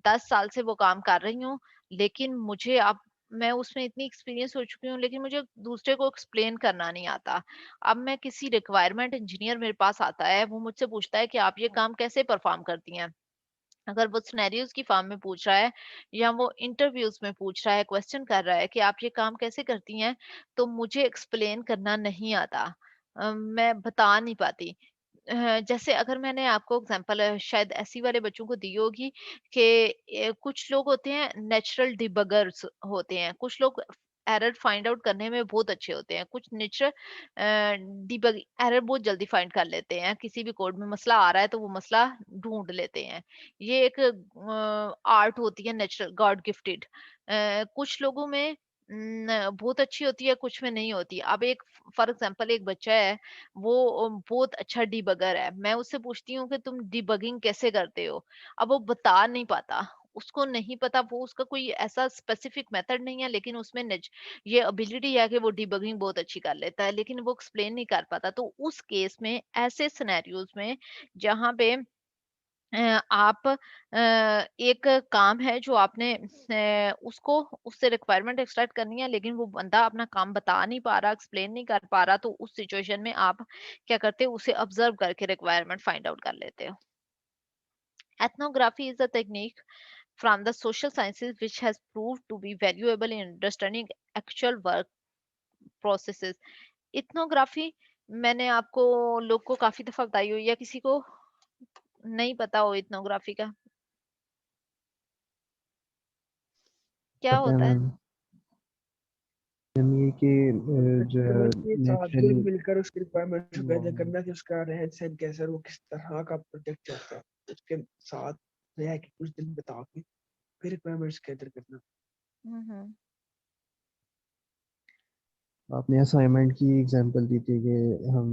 S1: 10 साल से वो काम कर रही हूँ, लेकिन मुझे अब मैं उसमें इतनी एक्सपीरियंस हो चुकी हूँ लेकिन मुझे दूसरे को एक्सप्लेन करना नहीं आता। अब मैं किसी रिक्वायरमेंट इंजीनियर मेरे पास आता है, वो मुझसे पूछता है कि आप ये काम कैसे परफॉर्म करती हैं। अगर वो सिनेरियोज की फॉर्म में पूछ रहा है या वो इंटरव्यूज में पूछ रहा है, क्वेश्चन कर रहा है कि आप ये काम कैसे करती हैं, तो मुझे एक्सप्लेन करना नहीं आता। मैं बता नहीं पाती। जैसे अगर मैंने आपको एग्जांपल शायद ऐसी वाले बच्चों को दी होगी कि कुछ लोग होते हैं नेचुरल डिबगर्स होते हैं, कुछ लोग एरर फाइंड आउट करने में बहुत अच्छे होते हैं, कुछ नेचुरल डिबग एरर बहुत जल्दी फाइंड कर लेते हैं। किसी भी कोड में मसला आ रहा है तो वो मसला ढूंढ लेते हैं। ये एक आर्ट होती है, नेचुरल गॉड गिफ्टेड। कुछ लोगों में बहुत अच्छी होती है, कुछ में नहीं होती। अब एक फॉर एग्जांपल एक बच्चा है, वो बहुत अच्छा डिबगर है। मैं उससे पूछती हूँ कि तुम डिबगिंग कैसे करते हो? अब वो बता नहीं पाता। उसको नहीं पता, वो उसका कोई ऐसा स्पेसिफिक मेथड नहीं है, लेकिन उसमें ये एबिलिटी है कि वो डिबगिंग बहुत अच्छी कर लेता है, लेकिन वो एक्सप्लेन नहीं कर पाता। तो उस केस में, ऐसे सिनेरियोज में जहाँ पे आप एक काम है जो आपने उसको उससे रिक्वायरमेंट एक्सट्रैक्ट करनी है, लेकिन वो बंदा अपना काम बता नहीं पा रहा, एक्सप्लेन नहीं कर पा रहा, तो उस सिचुएशन में आप क्या करते हो, उसे ऑब्जर्व करके रिक्वायरमेंट फाइंड आउट कर लेते हो। Ethnography is a technique from the social sciences which has proved to be valuable in understanding actual work processes. Ethnography मैंने आपको लोग को काफी दफा बताई हुई है, किसी को नहीं पता हो इथनोग्राफी का क्या
S5: पता है
S1: होता है?
S5: मैम। मैम ये कि जो है
S3: के साथ
S5: नेचुरली
S3: मिलकर उसकी रिक्वायरमेंट को गैदर करना कि उसका रहन सहन कैसा है, वो किस तरह का प्रोजेक्ट चाहता है, उसके साथ रह के कुछ दिन बिता के फिर रिक्वायरमेंट्स गैदर करना।
S1: हम्म।
S5: आपने असाइनमेंट की एग्जांपल दी थी कि हम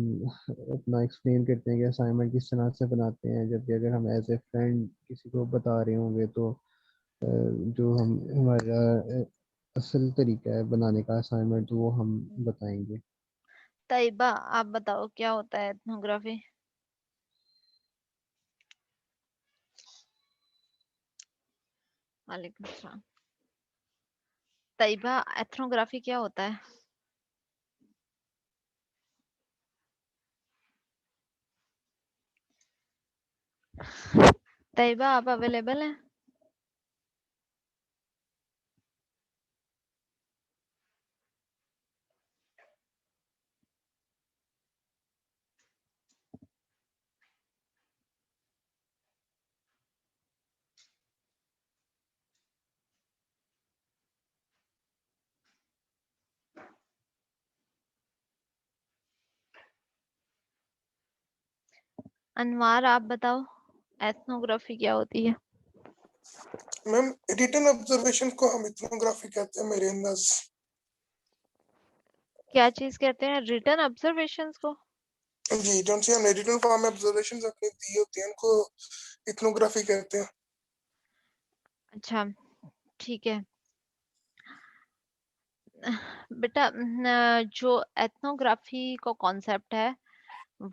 S5: अपना एक्सप्लेन करते हैं कि असाइनमेंट किस तरह से बनाते हैं, जबकि अगर हम एज ए फ्रेंड किसी को बता रहे होंगे तो जो हम हमारा असल तरीका है बनाने का असाइनमेंट वो हम बताएंगे।
S1: तैयबा, आप बताओ क्या होता है एथनोग्राफी? वालेकुम सलाम। तैयबा, एथनोग्राफी क्या होता है? तैयबा, आप अवेलेबल हैं? अनवार, आप बताओ एथनोग्राफी क्या होती है?
S2: मैम रिटन ऑब्जर्वेशन को हम इथनोग्राफी कहते हैं मेरे अंदाज।
S1: क्या चीज कहते हैं? रिटन ऑब्जर्वेशंस को?
S2: जी, जो सी हमने रिटन फॉर्म में ऑब्जर्वेशंस अपनी दी होती हैं उनको इथनोग्राफी कहते हैं।
S1: अच्छा, ठीक है बेटा। जो एथनोग्राफी का कॉन्सेप्ट है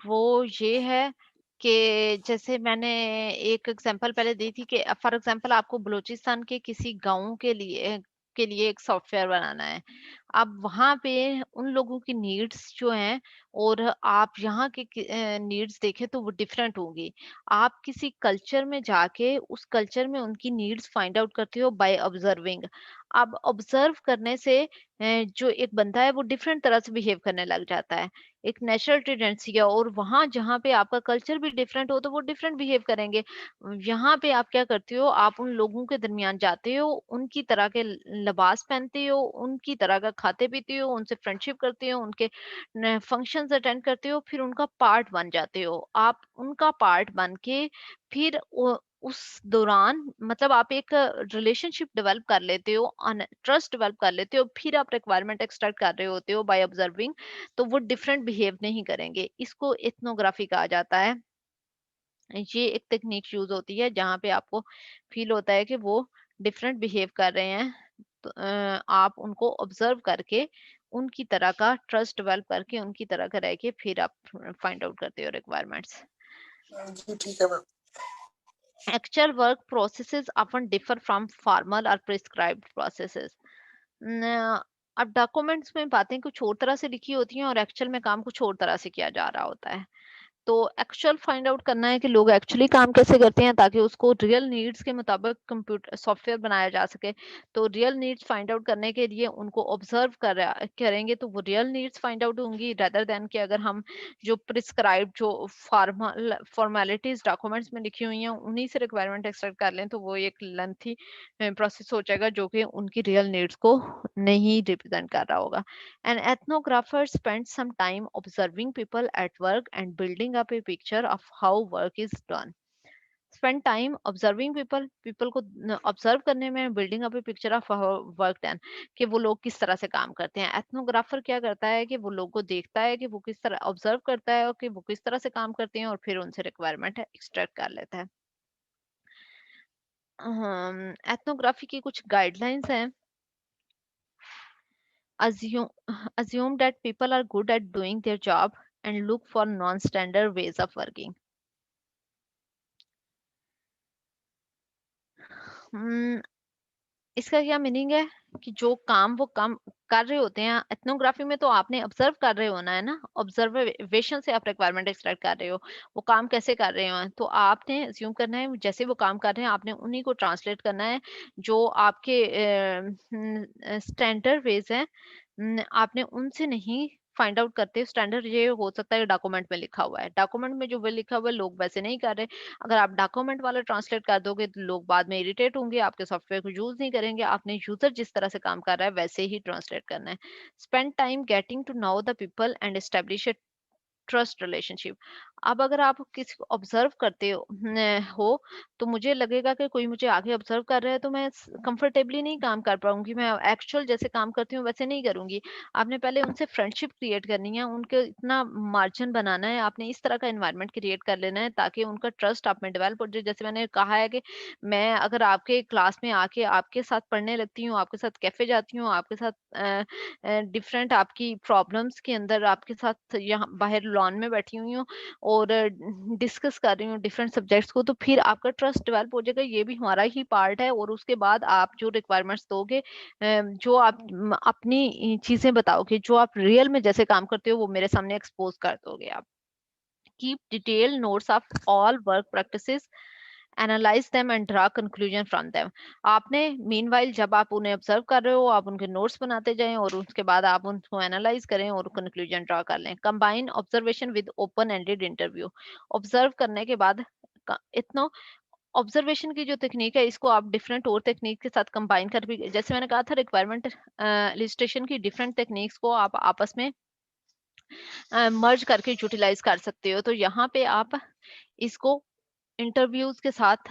S1: वो ये है कि जैसे मैंने एक एग्जांपल पहले दी थी कि फॉर एग्जांपल आपको बलूचिस्तान के किसी गांव के लिए एक सॉफ्टवेयर बनाना है। अब वहाँ पे उन लोगों की नीड्स जो हैं और आप यहाँ के नीड्स देखें तो वो डिफरेंट होंगी। आप किसी कल्चर में जाके उस कल्चर में उनकी नीड्स फाइंड आउट करते हो बाय ऑब्जर्विंग। अब ऑब्जर्व करने से जो एक बंदा है वो डिफरेंट तरह से बिहेव करने लग जाता है। एक नेचुरल टेंडेंसी है और वहाँ जहाँ पे आपका कल्चर भी डिफरेंट हो तो वो डिफरेंट बिहेव करेंगे। यहाँ पे आप क्या करते हो, आप उन लोगों के दरमियान जाते हो, उनकी तरह के लिबास पहनते हो, उनकी तरह का खाते पीते हो, उनसे फ्रेंडशिप करते हो, उनके फंक्शंस अटेंड करते हो, फिर उनका पार्ट बन जाते हो। आप उनका पार्ट बन के फिर उस दौरान मतलब आप एक रिलेशनशिप डेवलप कर लेते हो, ट्रस्ट डेवलप कर लेते हो, फिर आप रिक्वायरमेंट एक्सट्रैक्ट कर रहे होते हो बाय ऑब्जर्विंग। तो वो डिफरेंट बिहेव नहीं करेंगे। इसको एथनोग्राफी कहा जाता है। ये एक टेक्निक यूज होती है जहाँ पे आपको फील होता है कि वो डिफरेंट बिहेव कर रहे हैं। तो आप उनको ऑब्जर्व करके उनकी तरह का ट्रस्ट डेवलप करके उनकी तरह का रह के फिर आप फाइंड आउट करते हो रिक्वायरमेंट्स।
S2: जी ठीक है ma'am.
S1: Actual work processes often differ from formal or prescribed processes. अब डॉक्यूमेंट्स में बातें कुछ और तरह से लिखी होती हैं और एक्चुअल में काम कुछ और तरह से किया जा रहा होता है। तो एक्चुअल फाइंड आउट करना है कि लोग एक्चुअली काम कैसे करते हैं ताकि उसको रियल नीड्स के मुताबिक कंप्यूटर सॉफ्टवेयर बनाया जा सके। तो रियल नीड्स फाइंड आउट करने के लिए उनको ऑब्जर्व करेंगे तो वो रियल नीड्स फाइंड आउट होंगी रेदर देन कि अगर हम जो प्रिस्क्राइब जो फॉर्मेलिटीज डॉक्यूमेंट्स में लिखी हुई हैं उन्हीं से रिक्वायरमेंट एक्सट्रैक्ट कर लें तो वो एक लेंथी प्रोसेस हो जाएगा जो कि उनकी रियल नीड्स को नहीं रिप्रेजेंट कर रहा होगा। An ethnographer spends some time observing people at work and building up a picture of how work is done. Spend time observing people को ऑब्जर्व करने में, building up a picture of how work done, कि वो लोग किस तरह से काम करते हैं। एथनोग्राफर क्या करता है कि वो लोग को देखता है कि वो किस तरह ऑब्जर्व करता है और कि वो किस तरह से काम करते हैं और फिर उनसे रिक्वायरमेंट एक्सट्रैक्ट कर लेता है। एथनोग्राफी की कुछ गाइडलाइंस हैं। Assume that people are good at doing their job and look for non-standard ways of working. इसका क्या मीनिंग है कि जो काम वो काम कर रहे होते हैं एथनोग्राफी में तो आपने ऑब्जर्व कर रहे होना है ना, ऑब्जर्वेशन से आप रिक्वायरमेंट एक्सट्रैक्ट कर रहे हो, वो काम कैसे कर रहे हो तो आपने अज्यूम करना है जैसे वो काम कर रहे हैं आपने उन्हीं को ट्रांसलेट करना है जो आपके स्टैंडर्ड वेज हैं। आपने उनसे नहीं फाइंड आउट करते। स्टैंडर्ड ये हो सकता है डॉक्यूमेंट में लिखा हुआ है, डॉक्यूमेंट में जो वो लिखा हुआ है लोग वैसे नहीं कर रहे। अगर आप डॉक्यूमेंट वाला ट्रांसलेट कर दोगे तो लोग बाद में इरिटेट होंगे, आपके सॉफ्टवेयर को यूज नहीं करेंगे। आपने यूजर जिस तरह से काम कर रहा है वैसे ही ट्रांसलेट करना है। Spend time getting to know the people and establish trust relationship. अब अगर आप किसी को ऑब्जर्व करते हो तो मुझे लगेगा कि कोई मुझे आगे ऑब्जर्व कर रहा है तो मैं कंफर्टेबली नहीं काम कर पाऊंगी, मैं एक्चुअल जैसे काम करती हूँ वैसे नहीं करूंगी। आपने पहले उनसे फ्रेंडशिप क्रिएट करनी है, उनके इतना मार्जिन बनाना है, आपने इस तरह का एनवायरनमेंट क्रिएट कर लेना है ताकि उनका ट्रस्ट आप में डेवलप हो जाए। जैसे मैंने कहा है कि मैं अगर आपके क्लास में आके आपके साथ पढ़ने लगती हूँ, आपके साथ कैफे जाती हूँ, आपके साथ डिफरेंट आपकी प्रॉब्लम्स के अंदर आपके साथ यहाँ बाहर लॉन में बैठी हुई हूँ और डिस्कस कर रही हूँ डिफरेंट सब्जेक्ट्स को, तो फिर आपका ट्रस्ट डेवलप हो जाएगा। ये भी हमारा ही पार्ट है और उसके बाद आप जो रिक्वायरमेंट्स दोगे, जो आप अपनी चीजें बताओगे, जो आप रियल में जैसे काम करते हो वो मेरे सामने एक्सपोज कर दोगे आप। Keep detail notes of all work practices, analyse them and draw conclusion from them. आपने मीनवाइल जब आप उन्हें ऑब्जर्व कर रहे हो आप उनके नोट्स बनाते जाएं और उसके बाद आप उनको एनालाइज करें और कंक्लूजन ड्रा कर लें। Combine observation with open ended interview. Observe करने के बाद इतना ऑब्जर्वेशन की जो टेक्निक है इसको आप डिफरेंट और टेक्निक के साथ कंबाइन कर भी, जैसे मैंने कहा था रिक्वायरमेंट लिस्टेशन की डिफरेंट टेक्निक्स को आप आपस में मर्ज करके यूटिलाइज कर सकते हो। तो यहाँ पे आप इसको इंटरव्यूज के साथ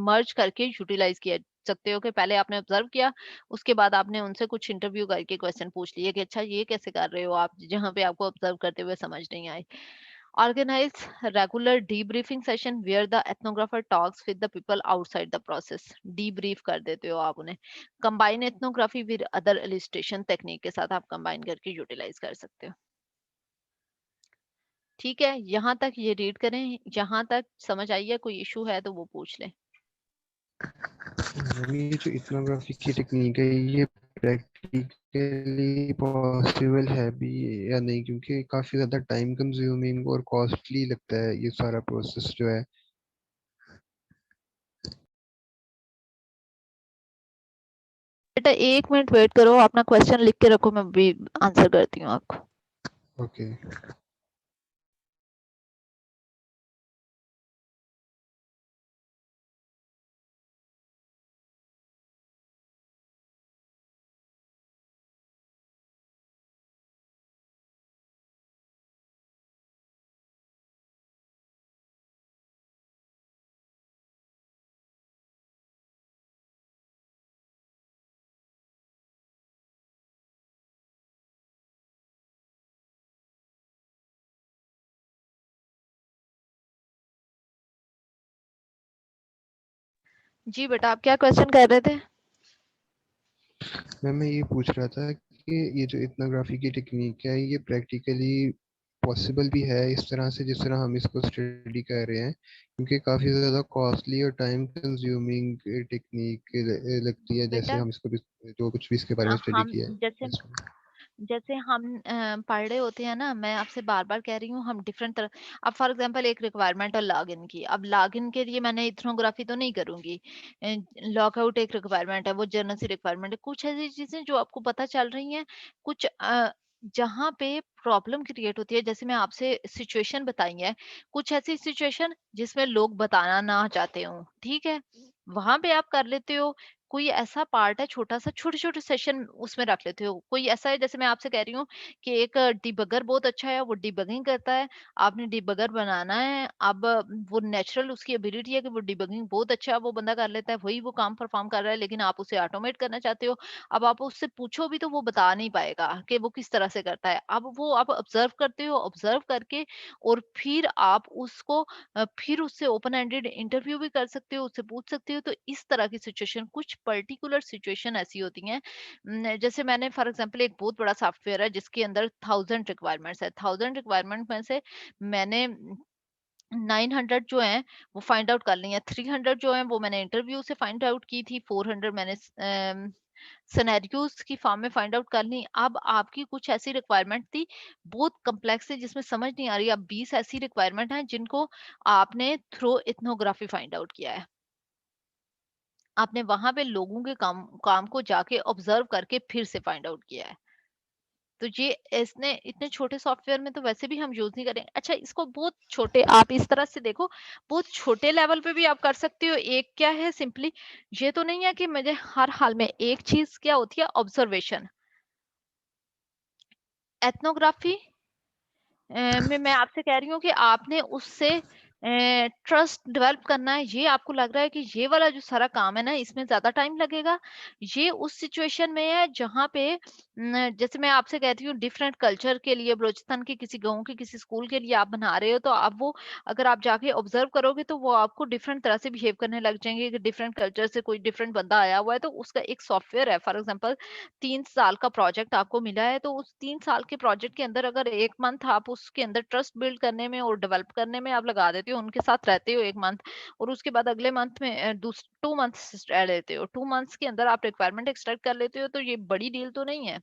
S1: मर्ज करके यूटिलाइज किया सकते हो कि पहले आपने ऑब्जर्व किया उसके बाद आपने उनसे कुछ इंटरव्यू करके क्वेश्चन पूछ लिए कि अच्छा ये कैसे कर रहे हो आप, जहाँ पे आपको ऑब्जर्व करते हुए समझ नहीं आई। Organize regular debriefing session where the ethnographer talks with the people outside the process. Debrief कर देते हो आप उन्हें। Combine ethnography with other illustration technique के साथ आप combine करके utilize कर सकते हो। ठीक है, यहाँ तक ये रीड करें, यहाँ तक समझ आई है, कोई इशू है तो वो पूछ लें।
S5: ये जो इथनोग्राफी की टेक्निक है ये प्रैक्टिकली पॉसिबल है भी या नहीं, क्योंकि काफी ज्यादा टाइम कंज्यूमिंग और कॉस्टली लगता है ये सारा प्रोसेस जो है।
S1: बेटा 1 मिनट वेट करो, अपना क्वेश्चन लिख के रखो, मैं भी आंसर करती हूँ आपको।
S5: ओके
S1: जी बेटा, आप क्या क्वेश्चन कर रहे थे?
S5: मैं ये पूछ रहा था कि ये जो इथनोग्राफी की टेक्निक है ये प्रैक्टिकली पॉसिबल भी है इस तरह से जिस तरह हम इसको स्टडी कर रहे हैं, क्योंकि काफ़ी ज़्यादा कॉस्टली और टाइम कंज्यूमिंग टेक्निक लगती है, जैसे
S1: बेटा
S5: हम इसको जो कुछ भी इसके बारे में स्टडी
S1: हम
S5: किया है
S1: जैसे
S5: इसमें।
S1: जैसे हम पढ़ रहे होते हैं ना, मैं आपसे बार बार कह रही हूँ, हम डिफरेंट तरह। अब फॉर एग्जांपल एक रिक्वायरमेंट है लॉगिन की, अब लॉगिन के लिए मैंने इथनोग्राफी तो नहीं करूंगी। लॉगआउट एक रिक्वायरमेंट है, वो जनरल सी रिक्वायरमेंट है। कुछ ऐसी चीजें जो आपको पता चल रही हैं, कुछ जहाँ पे प्रॉब्लम क्रिएट होती है, जैसे मैं आपसे सिचुएशन बताई है, कुछ ऐसी सिचुएशन जिसमें लोग बताना ना चाहते हो, ठीक है, वहां पे आप कर लेते हो। कोई ऐसा पार्ट है छोटा सा, छोटे छोटे सेशन उसमें रख लेते हो। कोई ऐसा है, जैसे मैं आपसे कह रही हूँ कि एक डिबगर बहुत अच्छा है, वो डिबगिंग करता है, आपने डिबगर बनाना है। अब वो नेचुरल उसकी एबिलिटी है कि वो डिबगिंग बहुत अच्छा वो बंदा कर लेता है, वही वो काम परफॉर्म कर रहा है, लेकिन आप उसे ऑटोमेट करना चाहते हो। अब आप उससे पूछो भी तो वो बता नहीं पाएगा कि वो किस तरह से करता है। अब वो आप ऑब्जर्व करते हो, ऑब्जर्व करके और फिर आप उसको फिर उससे ओपन एंडेड इंटरव्यू भी कर सकते हो, उससे पूछ सकते हो। तो इस तरह की सिचुएशन, कुछ पर्टिकुलर सिचुएशन ऐसी होती हैं। जैसे मैंने फॉर एग्जांपल एक बहुत बड़ा सॉफ्टवेयर है जिसके अंदर 1000 रिक्वायरमेंट्स है। 1000 रिक्वायरमेंट में से मैंने 900 जो है वो फाइंड आउट कर ली है। 300 जो है वो मैंने इंटरव्यू से फाइंड आउट की थी। 400 मैंने सिनेरियोज की फॉर्म में फाइंड आउट कर ली। अब आपकी कुछ ऐसी रिक्वायरमेंट थी बहुत कम्प्लेक्स है, जिसमें समझ नहीं आ रही। अब 20 ऐसी रिक्वायरमेंट हैं जिनको आपने थ्रू इथनोग्राफी फाइंड आउट किया है। आपने वहां पे लोगों के काम काम को जाके ऑब्जर्व करके फिर से फाइंड आउट किया है। तो ये इसने इतने छोटे सॉफ्टवेयर में तो वैसे भी हम यूज नहीं करें। अच्छा, इसको बहुत छोटे आप इस तरह से देखो, बहुत छोटे लेवल पे भी आप कर सकते हो। एक क्या है, सिंपली ये तो नहीं है कि मुझे हर हाल में एक चीज क्या होती है, ऑब्जर्वेशन। एथनोग्राफी में मैं आपसे कह रही हूँ कि आपने उससे ट्रस्ट डेवलप करना है। ये आपको लग रहा है कि ये वाला जो सारा काम है ना, इसमें ज्यादा टाइम लगेगा। ये उस सिचुएशन में है जहाँ पे जैसे मैं आपसे कहती हूँ, डिफरेंट कल्चर के लिए, बलूचिस्तान के किसी गाँव के किसी स्कूल के लिए आप बना रहे हो, तो आप वो अगर आप जाके ऑब्जर्व करोगे तो वो आपको डिफरेंट तरह से बिहेव करने लग जाएंगे कि डिफरेंट कल्चर से कोई डिफरेंट बंदा आया हुआ है। तो उसका एक सॉफ्टवेयर है, फॉर एग्जाम्पल 3 साल का प्रोजेक्ट आपको मिला है, तो उस 3 साल के प्रोजेक्ट के अंदर अगर 1 मंथ आप उसके अंदर ट्रस्ट बिल्ड करने में और डेवलप करने में आप लगा देते हो, उनके साथ रहते हो 1 मंथ, और उसके बाद अगले मंथ में 2 मंथ्स रह लेते हो, 2 मंथ्स के अंदर आप रिक्वायरमेंट एक्सट्रैक्ट कर लेते हो, तो ये बड़ी डील तो नहीं है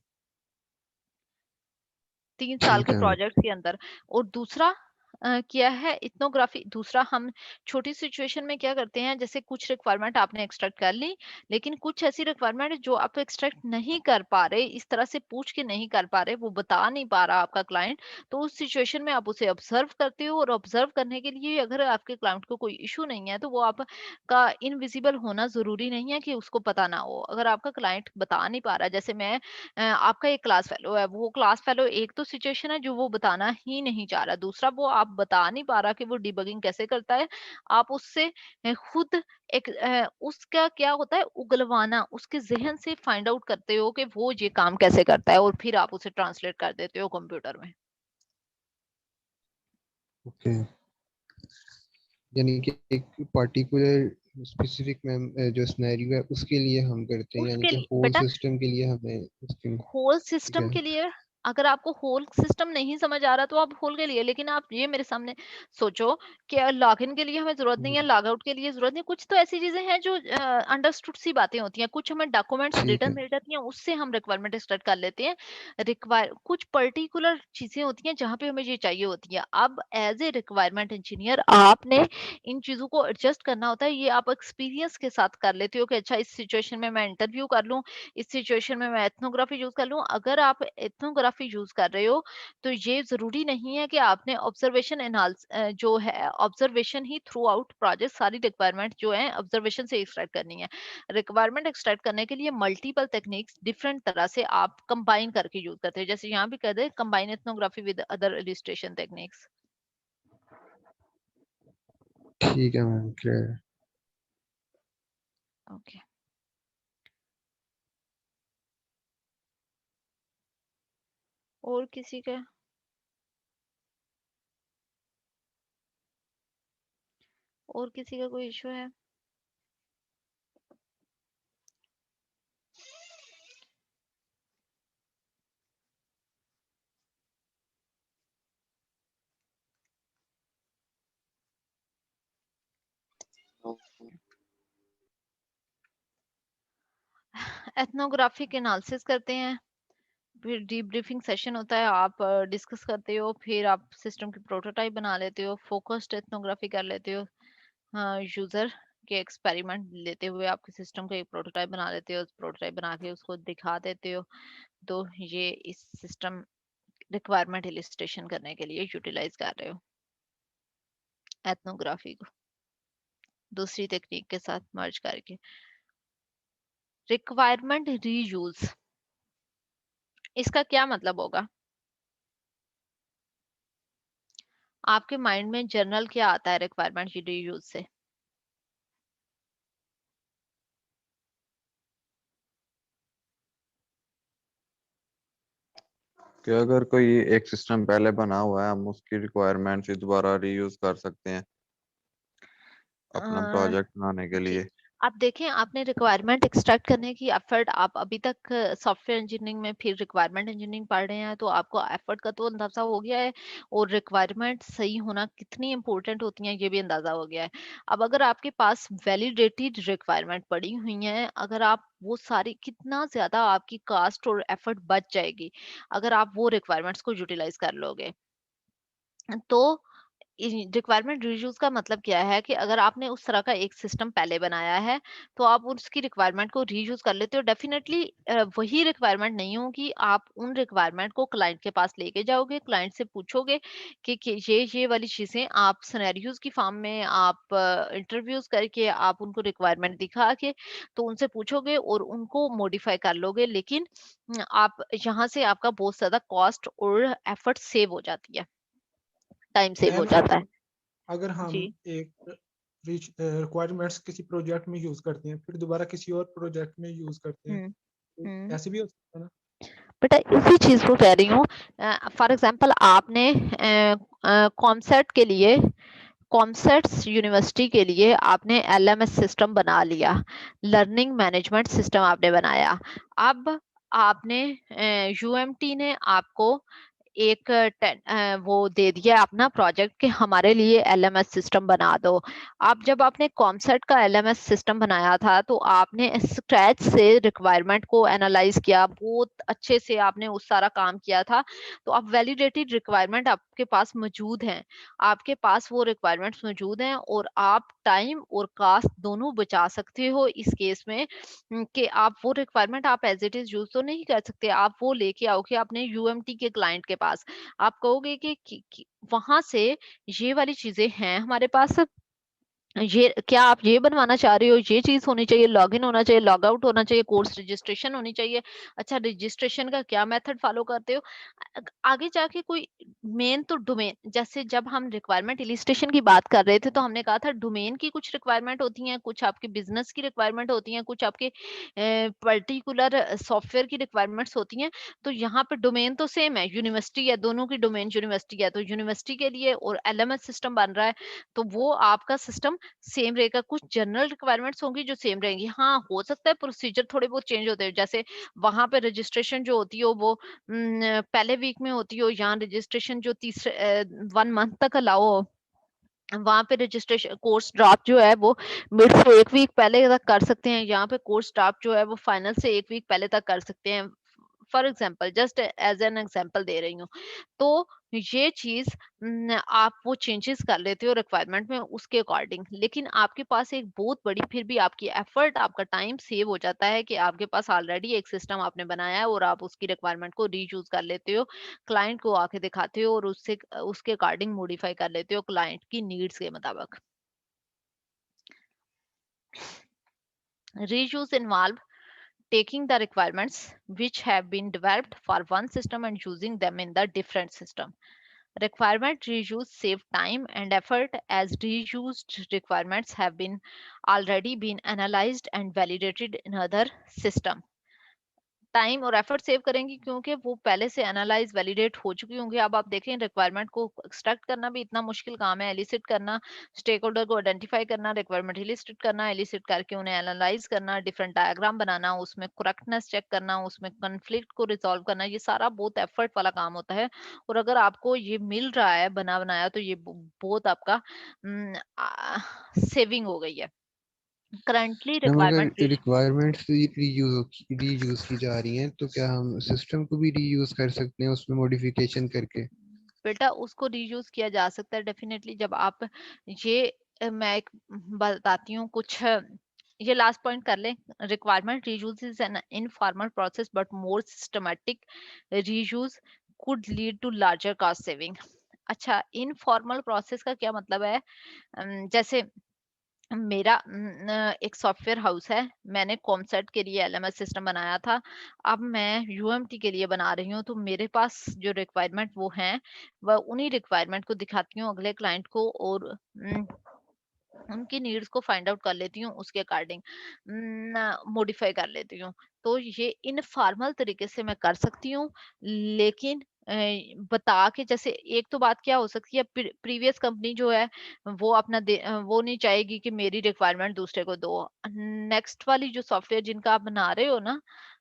S1: 3 साल
S5: ठीक
S1: के
S5: है मैम।
S1: प्रोजेक्ट के अंदर। और दूसरा क्या है इथनोग्राफी, दूसरा हम छोटी सिचुएशन में क्या करते हैं, जैसे कुछ रिक्वायरमेंट आपने एक्सट्रैक्ट कर ली, लेकिन कुछ ऐसी रिक्वायरमेंट जो आप एक्सट्रैक्ट नहीं कर पा रहे, इस तरह से पूछ के नहीं कर पा रहे, वो बता नहीं पा रहा आपका क्लाइंट। तो उस सिचुएशन में आप उसे ऑब्जर्व करते हो, और ऑब्जर्व करने के लिए अगर आपके क्लाइंट को कोई इशू नहीं है, तो वो आपका इनविजिबल होना जरूरी नहीं है कि उसको पता ना हो। अगर आपका क्लाइंट बता नहीं पा रहा, जैसे मैं आपका एक क्लास फेलो है, वो क्लास फेलो एक तो सिचुएशन है जो वो बताना ही नहीं चाह रहा, दूसरा वो आप बता नहीं पा रहा कि वो डिबगिंग कैसे करता है। आप उससे खुद एक उसका क्या होता है, उगलवाना, उसके जहन से फाइंड आउट करते हो कि वो ये काम कैसे करता है, और फिर आप उसे ट्रांसलेट कर देते हो कंप्यूटर में।
S5: ओके, यानी कि एक पर्टिकुलर स्पेसिफिक मैम जो सिनेरियो है उसके लिए हम करते हैं, यानी
S1: उसके
S5: कि
S1: लिए
S5: होल
S1: बेटा,
S5: सिस्टम के लिए हमें उसकी।
S1: होल
S5: ठीक
S1: सिस्टम
S5: है।
S1: के लिए अगर आपको होल सिस्टम नहीं समझ आ रहा तो आप होल के लिए, लेकिन आप ये मेरे सामने सोचो कि लॉगिन के लिए हमें जरूरत नहीं है, लॉग आउट के लिए जरूरत नहीं, कुछ तो ऐसी चीजें हैं जो अंडरस्टूड सी बातें होती हैं, कुछ हमें डॉक्यूमेंट्स
S5: ठीक
S1: रिटर्न
S5: है।
S1: मिल जाती हैं, उससे हम रिक्वायरमेंट एक्सट्रैक्ट कर लेते हैं। रिक्वायर कुछ पर्टिकुलर चीजें होती हैं जहाँ पे हमें ये चाहिए होती है। अब एज ए रिक्वायरमेंट इंजीनियर आपने इन चीजों को एडजस्ट करना होता है। ये आप एक्सपीरियंस के साथ कर लेते हो कि अच्छा इस सिचुएशन में मैं इंटरव्यू कर लूं, इस सिचुएशन में मैं एथनोग्राफी यूज कर लूं। अगर आप एथनोग्राफी यूज कर रहे हो तो ये जरूरी नहीं है कि आपने ऑब्जर्वेशन जो है ऑब्जर्वेशन ही थ्रू आउट प्रोजेक्ट सारी रिक्वायरमेंट जो है ऑब्जर्वेशन से एक्सट्रैक्ट करनी है। रिक्वायरमेंट एक्सट्रैक्ट करने के लिए मल्टीपल टेक्निक्स डिफरेंट तरह से आप कंबाइन करके यूज करते हैं, जैसे यहाँ भी कहते हैं combine ethnography with other illustration techniques.
S5: ठीक है मैम, क्लियर है।
S1: ओके, और किसी का कोई इशू है? एथनोग्राफिक एनालिसिस करते हैं, फिर डीब्रीफिंग सेशन होता है, आप डिस्कस करते हो, फिर आप सिस्टम की प्रोटोटाइप बना लेते हो, फोकस्ड एथनोग्राफी कर लेते हो, यूजर के एक्सपेरिमेंट लेते हुए आपके सिस्टम का एक प्रोटोटाइप बना लेते हो, प्रोटोटाइप बना के उसको दिखा देते हो। तो ये इस सिस्टम रिक्वायरमेंट इलिस्ट्रेशन करने के लिए यूटिलाइज कर रहे हो एथनोग्राफी को दूसरी टेक्निक के साथ मर्ज करके। रिक्वायरमेंट रीयूज, इसका क्या मतलब होगा? आपके माइंड में जनरल क्या आता है रिक्वायरमेंट रीयूज से?
S4: कि अगर कोई एक सिस्टम पहले बना हुआ है, हम उसकी रिक्वायरमेंट से दोबारा रीयूज कर सकते हैं अपना
S1: अ,
S4: प्रोजेक्ट बनाने के
S1: जी,
S4: लिए।
S1: आप देखें आपने रिक्वायरमेंट एक्सट्रैक्ट करने की एफर्ट, आप अभी तक सॉफ्टवेयर इंजीनियरिंग में फिर रिक्वायरमेंट इंजीनियरिंग पढ़ रहे हैं तो आपको एफर्ट का तो अंदाजा हो गया है, और रिक्वायरमेंट सही होना कितनी इंपॉर्टेंट होती है ये भी अंदाजा हो गया है। अब अगर आपके पास वैलिडेटेड रिक्वायरमेंट पड़ी हुई है, अगर आप वो सारी, कितना ज्यादा आपकी कास्ट और एफर्ट बच जाएगी अगर आप वो रिक्वायरमेंट्स को यूटिलाइज कर लोगे। तो रिक्वायरमेंट रीयूज का मतलब क्या है कि अगर आपने उस तरह का एक सिस्टम पहले बनाया है तो आप उसकी रिक्वायरमेंट को रीयूज कर लेते हो। डेफिनेटली वही रिक्वायरमेंट नहीं होगी, आप उन रिक्वायरमेंट को क्लाइंट के पास लेके जाओगे, क्लाइंट से पूछोगे कि ये वाली चीजें आप सिनेरियोज की फॉर्म में आप इंटरव्यूज करके आप उनको रिक्वायरमेंट दिखा के तो उनसे पूछोगे और उनको मॉडिफाई कर लोगे। लेकिन आप यहाँ से आपका बहुत ज्यादा कॉस्ट और एफर्ट सेव हो जाती है, टाइम सेव हो
S3: मैम
S1: जाता है।
S3: अगर हम
S1: जी।
S3: एक रिक्वायरमेंट्स किसी प्रोजेक्ट में यूज करते हैं फिर दोबारा किसी और प्रोजेक्ट में यूज करते हैं,
S1: हम्म
S3: तो
S1: हम्म
S3: ऐसे भी हो सकता है ना?
S1: बेटा इसी चीज को कह रही हूँ। फॉर एग्जांपल आपने कॉमसेट के लिए, कॉमसेट्स यूनिवर्सिटी के लिए आपने एलएमएस सिस्टम बना लिया, लर्निंग मैनेजमेंट सिस्टम आपने बनाया। अब आपने यूएमटी ने आपको एक वो दे दिया अपना प्रोजेक्ट कि हमारे लिए एलएमएस सिस्टम बना दो। अब जब आपने कॉमसेट का एलएमएस सिस्टम बनाया था तो आपने स्क्रैच से रिक्वायरमेंट को एनालाइज किया, बहुत अच्छे से आपने उस सारा काम किया था। तो अब वैलिडेटेड रिक्वायरमेंट आपके पास मौजूद हैं, आपके पास वो रिक्वायरमेंट्स मौजूद हैं और आप टाइम और कास्ट दोनों बचा सकते हो इस केस में। कि आप वो रिक्वायरमेंट आप एज इट इज यूज तो नहीं कर सकते, आप वो लेके आओगे अपने यूएमटी के क्लाइंट के पास, आप कहोगे कि वहां से ये वाली चीजें हैं हमारे पास, ये क्या आप ये बनवाना चाह रहे हो, ये चीज होनी चाहिए, लॉगिन होना चाहिए, लॉग आउट होना चाहिए, कोर्स रजिस्ट्रेशन होनी चाहिए। अच्छा रजिस्ट्रेशन का क्या मेथड फॉलो करते हो? आगे जाके कोई मेन तो डोमेन, जैसे जब हम रिक्वायरमेंट इलिस्ट्रेशन की बात कर रहे थे तो हमने कहा था डोमेन की कुछ रिक्वायरमेंट होती हैं, कुछ आपके बिजनेस की रिक्वायरमेंट होती हैं, कुछ आपके पर्टिकुलर सॉफ्टवेयर की रिक्वायरमेंट्स होती हैं। तो यहाँ पे डोमेन तो सेम है, यूनिवर्सिटी है, दोनों की डोमेन यूनिवर्सिटी है, तो यूनिवर्सिटी के लिए और एलएमएस सिस्टम बन रहा है तो वो आपका सिस्टम सेम रहेगा, कुछ जनरल रिक्वायरमेंट्स होंगी जो सेम रहेंगी। हाँ, हो सकता है प्रोसीजर थोड़े बहुत चेंज होते हैं, जैसे वहाँ पे रजिस्ट्रेशन जो होती हो वो पहले वीक में होती हो, यहाँ रजिस्ट्रेशन जो तीसरे 1 मंथ तक अलाउ हो, वहाँ पे रजिस्ट्रेशन कोर्स ड्रॉप जो है वो मिड से 1 वीक पहले तक कर सकते हैं। यहाँ पे कोर्स ड्रॉप जो है वो फाइनल से 1 वीक पहले तक कर सकते हैं। For example, just as an example दे रही हूँ। तो ये चीज आप वो चेंजेस कर लेते हो रिक्वायरमेंट में उसके अकॉर्डिंग, लेकिन आपके पास एक बहुत बड़ी फिर भी आपकी एफर्ट, आपका टाइम सेव हो जाता है कि आपके पास ऑलरेडी एक सिस्टम आपने बनाया है और आप उसकी रिक्वायरमेंट को रीयूज कर लेते हो, क्लाइंट को आके दिखाते हो और उससे उसके अकॉर्डिंग मॉडिफाई कर लेते हो क्लाइंट की नीड्स के मुताबिक। Reuse involve taking the requirements which have been developed for one system and using them in the different system. Requirement reuse save time and effort as reused requirements have been already been analyzed and validated in other system. Time और effort save करेंगी क्योंकि वो पहले से analyse validate हो चुकी होंगी। अब आप देखें रिक्वायरमेंट को एक्सट्रैक्ट करना भी इतना मुश्किल काम है, एलिसिट करना, स्टेक होल्डर को आइडेंटिफाई करना, रिक्वायरमेंट एलिसिट करना, एलिसिट करके उन्हें एनालाइज करना, डिफरेंट डायग्राम बनाना, उसमें करेक्टनेस चेक करना, उसमें कन्फ्लिक्ट को रिजॉल्व करना, ये सारा बहुत एफर्ट वाला काम होता है। और अगर आपको ये मिल रहा है बना बनाया तो ये बहुत आपका सेविंग हो गई है। करंटली
S5: मैम अगर
S1: रिक्वायरमेंट
S5: रिक्वायरमेंट्स रीयूज की जा रही हैं तो क्या हम सिस्टम को भी रीयूज कर सकते हैं उसमें मॉडिफिकेशन करके?
S1: बेटा उसको रीयूज किया जा सकता है डेफिनेटली। जब आप ये मैं एक बताती हूँ कुछ, ये लास्ट पॉइंट कर लें। Requirement reuse is an informal process but more systematic reuse could lead to larger cost saving. अच्छा, इनफॉर्मल प्रोसेस का क्या मतलब है? जैसे मेरा एक सॉफ्टवेयर हाउस है, मैंने कॉमसेट के लिए एलएमएस सिस्टम बनाया था। अब मैं यूएमटी के लिए बना रही हूँ, तो मेरे पास जो रिक्वायरमेंट वो हैं, वह उन्हीं रिक्वायरमेंट को दिखाती हूँ अगले क्लाइंट को और उनकी नीड्स को फाइंड आउट कर लेती हूँ, उसके अकॉर्डिंग मॉडिफाई कर लेती हूँ। तो ये इनफॉर्मल तरीके से मैं कर सकती हूँ, लेकिन बता के, जैसे एक तो बात क्या हो सकती है, प्रीवियस कंपनी जो है वो अपना वो नहीं चाहेगी कि मेरी रिक्वायरमेंट दूसरे को दो। नेक्स्ट वाली जो सॉफ्टवेयर जिनका आप बना रहे हो ना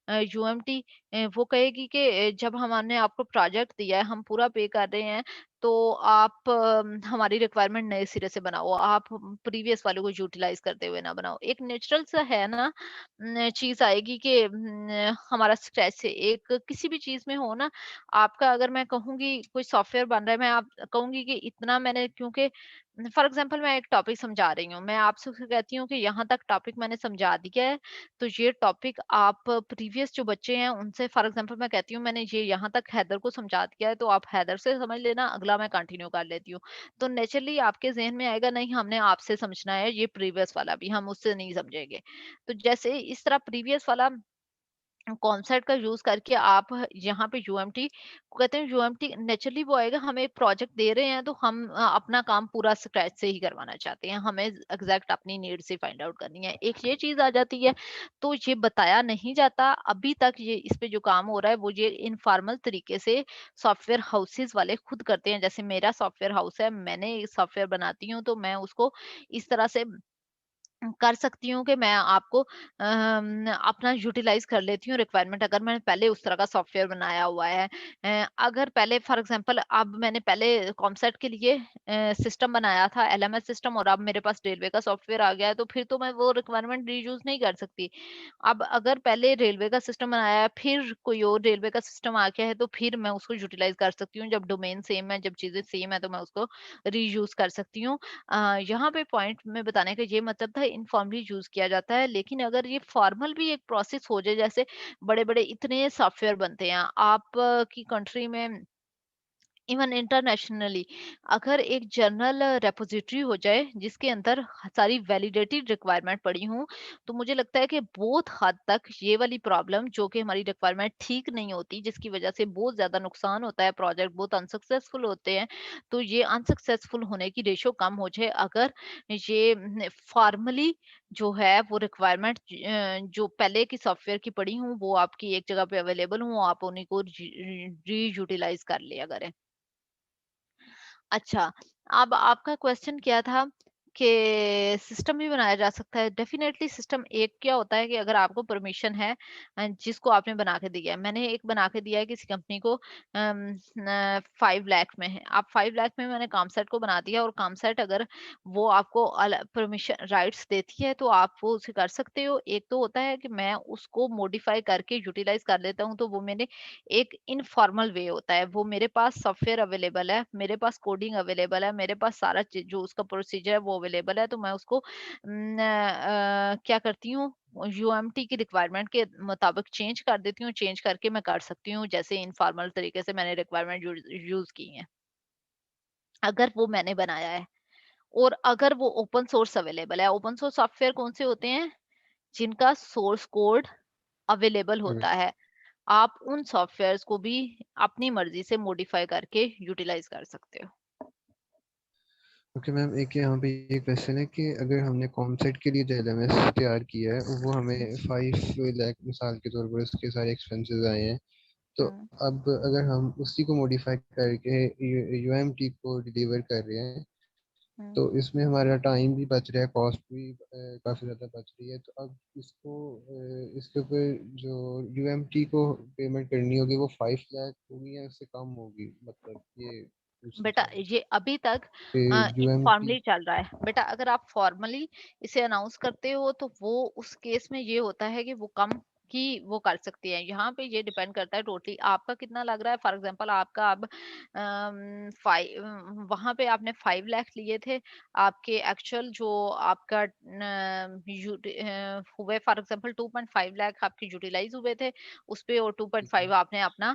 S1: यूएमटी, वो कहेगी कि जब हमने आपको प्रोजेक्ट दिया है, हम पूरा पे कर रहे हैं, तो आप हमारी रिक्वायरमेंट नए सिरे से बनाओ, आप प्रीवियस वाले को यूटिलाइज करते हुए ना बनाओ। एक नेचुरल सा है ना चीज आएगी कि हमारा स्क्रैच से एक किसी भी चीज में हो ना, आपका अगर मैं कहूंगी कोई सॉफ्टवेयर बन रहा है, मैं आप कहूंगी कि इतना मैंने, क्योंकि फॉर एग्जांपल मैं एक टॉपिक समझा रही हूँ, मैं आपसे कहती हूँ कि यहाँ तक टॉपिक मैंने समझा दिया है, तो ये टॉपिक आप प्रीवियस जो बच्चे हैं उनसे, फॉर एग्जांपल मैं कहती हूँ मैंने ये यहाँ तक हैदर को समझा दिया है, तो आप हैदर से समझ लेना, अगला मैं कंटिन्यू कर लेती हूँ। तो नेचुरली आपके जहन में आएगा, नहीं हमने आपसे समझना है, ये प्रीवियस वाला भी हम उससे नहीं समझेंगे। तो जैसे इस तरह प्रीवियस वाला कॉन्सेप्ट का यूज करके आप यहाँ पे यूएमटी कहते हैं, यूएमटी नेचुरली वो आएगा, हमें प्रोजेक्ट दे रहे हैं तो हम अपना काम पूरा स्क्रैच से ही करवाना चाहते हैं, हमें एग्जैक्ट अपनी नीड से फाइंड आउट करनी है, एक ये चीज आ जाती है। तो ये बताया नहीं जाता अभी तक, ये इस पे जो काम हो रहा है वो ये इनफॉर्मल तरीके से सॉफ्टवेयर हाउसेज वाले खुद करते हैं। जैसे मेरा सॉफ्टवेयर हाउस है, मैंने सॉफ्टवेयर बनाती हूँ, तो मैं उसको इस तरह से कर सकती हूँ कि मैं आपको अपना यूटिलाइज कर लेती हूँ रिक्वायरमेंट, अगर मैंने पहले उस तरह का सॉफ्टवेयर बनाया हुआ है। अगर पहले फॉर एग्जांपल अब मैंने पहले कॉमसेट के लिए सिस्टम बनाया था, एलएमएस सिस्टम, और अब मेरे पास रेलवे का सॉफ्टवेयर आ गया है, तो फिर तो मैं वो रिक्वायरमेंट रीयूज नहीं कर सकती। अब अगर पहले रेलवे का सिस्टम बनाया है, फिर कोई और रेलवे का सिस्टम आ गया है, तो फिर मैं उसको यूटिलाइज कर सकती हूँ। जब डोमेन सेम है, जब चीजें सेम है, तो मैं उसको रीयूज कर सकती हूँ। यहाँ पे पॉइंट में बताने का ये मतलब था, इनफॉर्मली यूज किया जाता है, लेकिन अगर ये फॉर्मल भी एक प्रोसेस हो जाए, जैसे बड़े बड़े इतने सॉफ्टवेयर बनते हैं आप की कंट्री में, इवन इंटरनेशनली, अगर एक जनरल रेपोजिटरी हो जाए जिसके अंदर सारी वैलिडेटेड रिक्वायरमेंट पड़ी हूँ, तो मुझे लगता है कि बहुत हद तक ये वाली प्रॉब्लम, जो कि हमारी रिक्वायरमेंट ठीक नहीं होती, जिसकी वजह से बहुत ज्यादा नुकसान होता है, प्रोजेक्ट बहुत अनसक्सेसफुल होते हैं, तो ये अनसक्सेसफुल होने की रेशो कम हो जाए अगर ये फॉर्मली जो है वो रिक्वायरमेंट जो पहले की सॉफ्टवेयर की पड़ी हूँ वो आपकी एक जगह पे अवेलेबल हूँ, आप उन्हीं को री यूटिलाइज कर लिया करें। अच्छा, अब आपका क्वेश्चन क्या था कि सिस्टम भी बनाया जा सकता है। डेफिनेटली सिस्टम एक क्या होता है कि अगर आपको परमिशन है जिसको आपने बना के दिया है। मैंने एक बना के दिया है किसी कंपनी को 5 लाख में है। आप 5 लाख में मैंने कामसेट को बना दिया और कामसेट अगर वो आपको परमिशन राइट्स देती है तो आप वो उसे कर सकते हो। एक तो होता है कि मैं उसको मॉडिफाई करके यूटिलाइज कर लेता हूँ, तो वो मैंने एक इनफॉर्मल वे होता है। वो मेरे पास सॉफ्टवेयर अवेलेबल है, मेरे पास कोडिंग अवेलेबल है, मेरे पास सारा जो उसका प्रोसीजर है वो अवेलेबल है, तो मैं उसको क्या करती हूँ, यूएमटी की रिक्वायरमेंट के मुताबिक चेंज कर देती हूँ, चेंज करके मैं कर सकती हूँ जैसे इनफॉर्मल तरीके से मैंने रिक्वायरमेंट यूज की है, अगर वो मैंने बनाया है। और अगर वो ओपन सोर्स अवेलेबल है, ओपन सोर्स सॉफ्टवेयर कौन से होते हैं, जिनका सोर्स कोड अवेलेबल होता है। आप उन सॉफ्टवेयर्स को भी अपनी मर्जी से मॉडिफाई करके यूटिलाइज कर सकते हो।
S5: ओके मैम, एक यहाँ पे एक क्वेश्चन है कि अगर हमने कॉमसेट के लिए जो एलएमएस तैयार किया है वो हमें 5 लाख मिसाल के तौर पर उसके सारे एक्सपेंसेस आए हैं, तो
S1: हम्म,
S5: अब अगर हम उसी को मॉडिफाई करके यूएमटी को डिलीवर कर रहे हैं
S1: हम्म।
S5: तो इसमें हमारा टाइम भी बच रहा है, कॉस्ट भी काफ़ी ज़्यादा बच रही है। तो अब इसको इसके ऊपर जो यूएमटी को पेमेंट करनी होगी वो 5 लाख होगी या उससे कम होगी, मतलब ये पूछना
S1: बेटा
S5: चाह रहे
S1: ये अभी तक
S5: थे यूएमटी।
S1: इनफॉर्मली चल रहा है। बेटा अगर आप फॉर्मली इसे अनाउंस करते हो तो वो उस केस में ये होता है कि वो कम की वो कर सकती है। यहाँ पे ये डिपेंड करता है टोटली आपका कितना लग रहा है। फॉर एग्जांपल आपका अब वहां पे आपने 5 लाख लिए थे, आपके एक्चुअल जो आपका हुए फॉर एग्जांपल 2.5 लाख आपके यूटिलाइज हुए थे उस पे, और 2.5 आपने अपना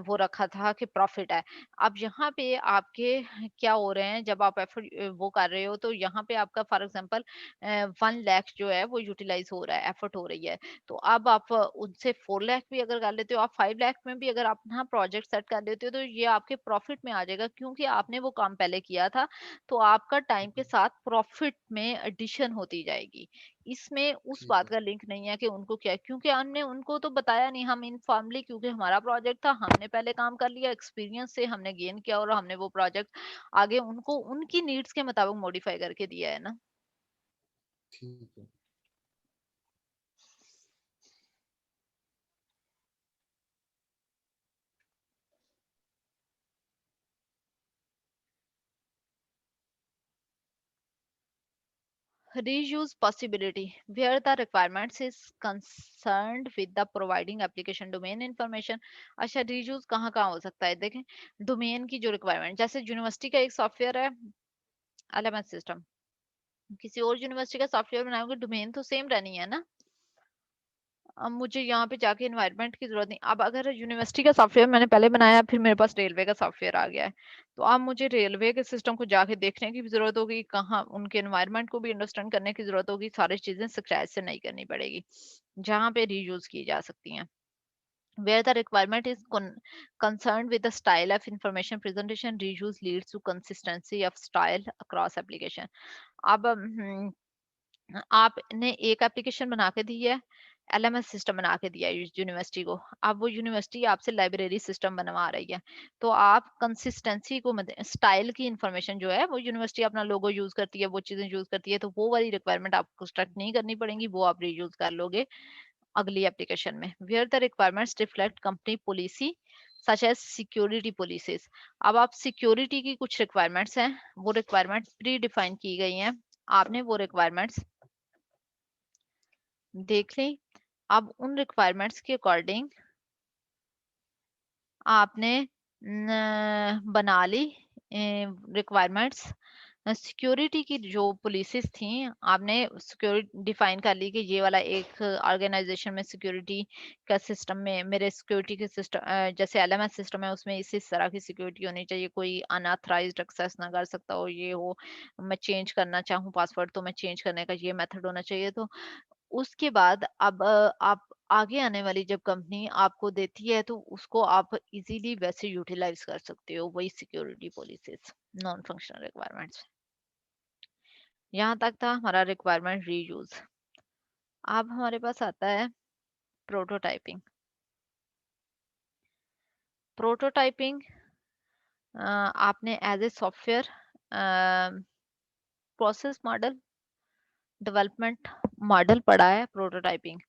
S1: वो रखा था कि प्रॉफिट है। अब यहाँ पे आपके क्या हो रहे हैं, जब आप एफर्ट वो कर रहे हो तो यहाँ पे आपका फॉर एग्जांपल 1 लाख जो है वो यूटिलाइज हो रहा है, एफर्ट हो रही है। तो अब आप उनसे 4 लाख भी अगर कर लेते हो, आप 5 लाख में भी अगर आप अपना प्रोजेक्ट सेट कर लेते हो तो ये आपके प्रॉफिट में आ जाएगा, क्योंकि आपने वो काम पहले किया था। तो आपका टाइम के साथ प्रॉफिट में एडिशन होती जाएगी। इसमें उस
S5: ठीक
S1: बात
S5: है।
S1: का लिंक नहीं है कि उनको क्या, क्योंकि हमने उनको तो बताया नहीं, हम इनफॉर्मली, क्योंकि हमारा प्रोजेक्ट था, हमने पहले काम कर लिया, एक्सपीरियंस से हमने गेन किया और हमने वो प्रोजेक्ट आगे उनको उनकी नीड्स के मुताबिक मॉडिफाई करके दिया है ना।
S5: ठीक है।
S1: Reuse possibility where the requirements is concerned with the providing application domain information। अच्छा, रीयूज कहाँ कहाँ हो सकता है, देखें डोमेन की जो रिक्वायरमेंट, जैसे यूनिवर्सिटी का एक सॉफ्टवेयर है एलएमएस सिस्टम, किसी और यूनिवर्सिटी का सॉफ्टवेयर बनाओगे, डोमेन तो सेम रहनी है ना। अब मुझे यहाँ पे जाके इन्वायरमेंट की जरूरत नहीं। अब अगर यूनिवर्सिटी का सॉफ्टवेयर मैंने पहले बनाया, फिर मेरे पास रेलवे का सॉफ्टवेयर आ गया है, तो अब मुझे रेलवे के सिस्टम को जाके देखने की भी जरूरत होगी, कहाँ उनके इन्वायरमेंट को भी अंडरस्टैंड करने की जरूरत होगी, सारी चीजें स्क्रैच से नहीं करनी पड़ेगी, जहाँ पे रीयूज की जा सकती हैं। Where the requirement is concerned with the style of information presentation, reuse leads to consistency of style across application। अब आपने एक एप्लीकेशन बना के दी है, एलएमएस सिस्टम बना के दिया है यूनिवर्सिटी को। अब वो यूनिवर्सिटी आपसे लाइब्रेरी सिस्टम बनवा रही है, तो आप कंसिस्टेंसी को स्टाइल की इंफॉर्मेशन जो है वो यूनिवर्सिटी अपना लोगो यूज करती है, वो चीजें यूज करती है, तो वो वाली रिक्वायरमेंट आपको स्ट्रक्ट नहीं करनी पड़ेगी, वो आप रीयूज कर लोगे अगली एप्लीकेशन में। Where the requirements reflect company policy such as security policies. अब आप सिक्योरिटी की कुछ रिक्वायरमेंट्स हैं, वो रिक्वायरमेंट्स प्री डिफाइन की गई हैं, आपने वो रिक्वायरमेंट्स देख ली। अब उन रिक्वायरमेंट्स के अकॉर्डिंग आपने बना ली रिक्वायरमेंट्स। सिक्योरिटी की जो पॉलिसीज थी, आपने सिक्योरिटी डिफाइन कर ली कि ये वाला एक ऑर्गेनाइजेशन में सिक्योरिटी का सिस्टम में मेरे सिक्योरिटी के सिस्टम जैसे एलएमएस सिस्टम है उसमें इस तरह की सिक्योरिटी होनी चाहिए, कोई अनऑथराइज्ड एक्सेस ना कर सकता हो, ये हो, मैं चेंज करना चाहूँ पासवर्ड तो मैं चेंज करने का ये मेथड होना चाहिए। तो उसके बाद अब आप आगे आने वाली जब कंपनी आपको देती है तो उसको आप इजीली वैसे यूटिलाइज कर सकते हो, वही security policies, non functional requirements. यहाँ तक था हमारा रिक्वायरमेंट रीयूज। अब हमारे पास आता है प्रोटोटाइपिंग। प्रोटोटाइपिंग आपने as a software process model, development model पढ़ा है, प्रोटोटाइपिंग।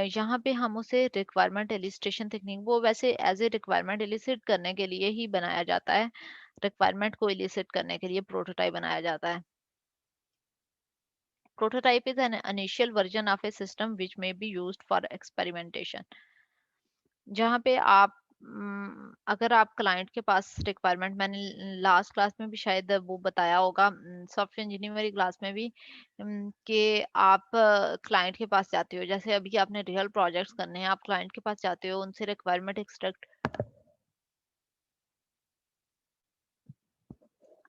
S1: यहाँ पे हम उसे रिक्वायरमेंट एलिस्ट्रेशन टेक्निक, वो वैसे एज ए रिक्वायरमेंट एलिसिट करने के लिए ही बनाया जाता है, रिक्वायरमेंट को एलिसिट करने के लिए प्रोटोटाइप बनाया जाता है। Prototype is an initial version of a system which may be used for experimentation. जहाँ पे आप अगर आप क्लाइंट के पास रिक्वायरमेंट, मैंने लास्ट क्लास में भी शायद वो बताया होगा, सॉफ्टवेयर इंजीनियरिंग क्लास में भी, कि आप क्लाइंट के पास जाते हो, जैसे अभी आपने रियल प्रोजेक्ट्स करने हैं, आप क्लाइंट के पास जाते हो, उनसे रिक्वायरमेंट एक्सट्रैक्ट।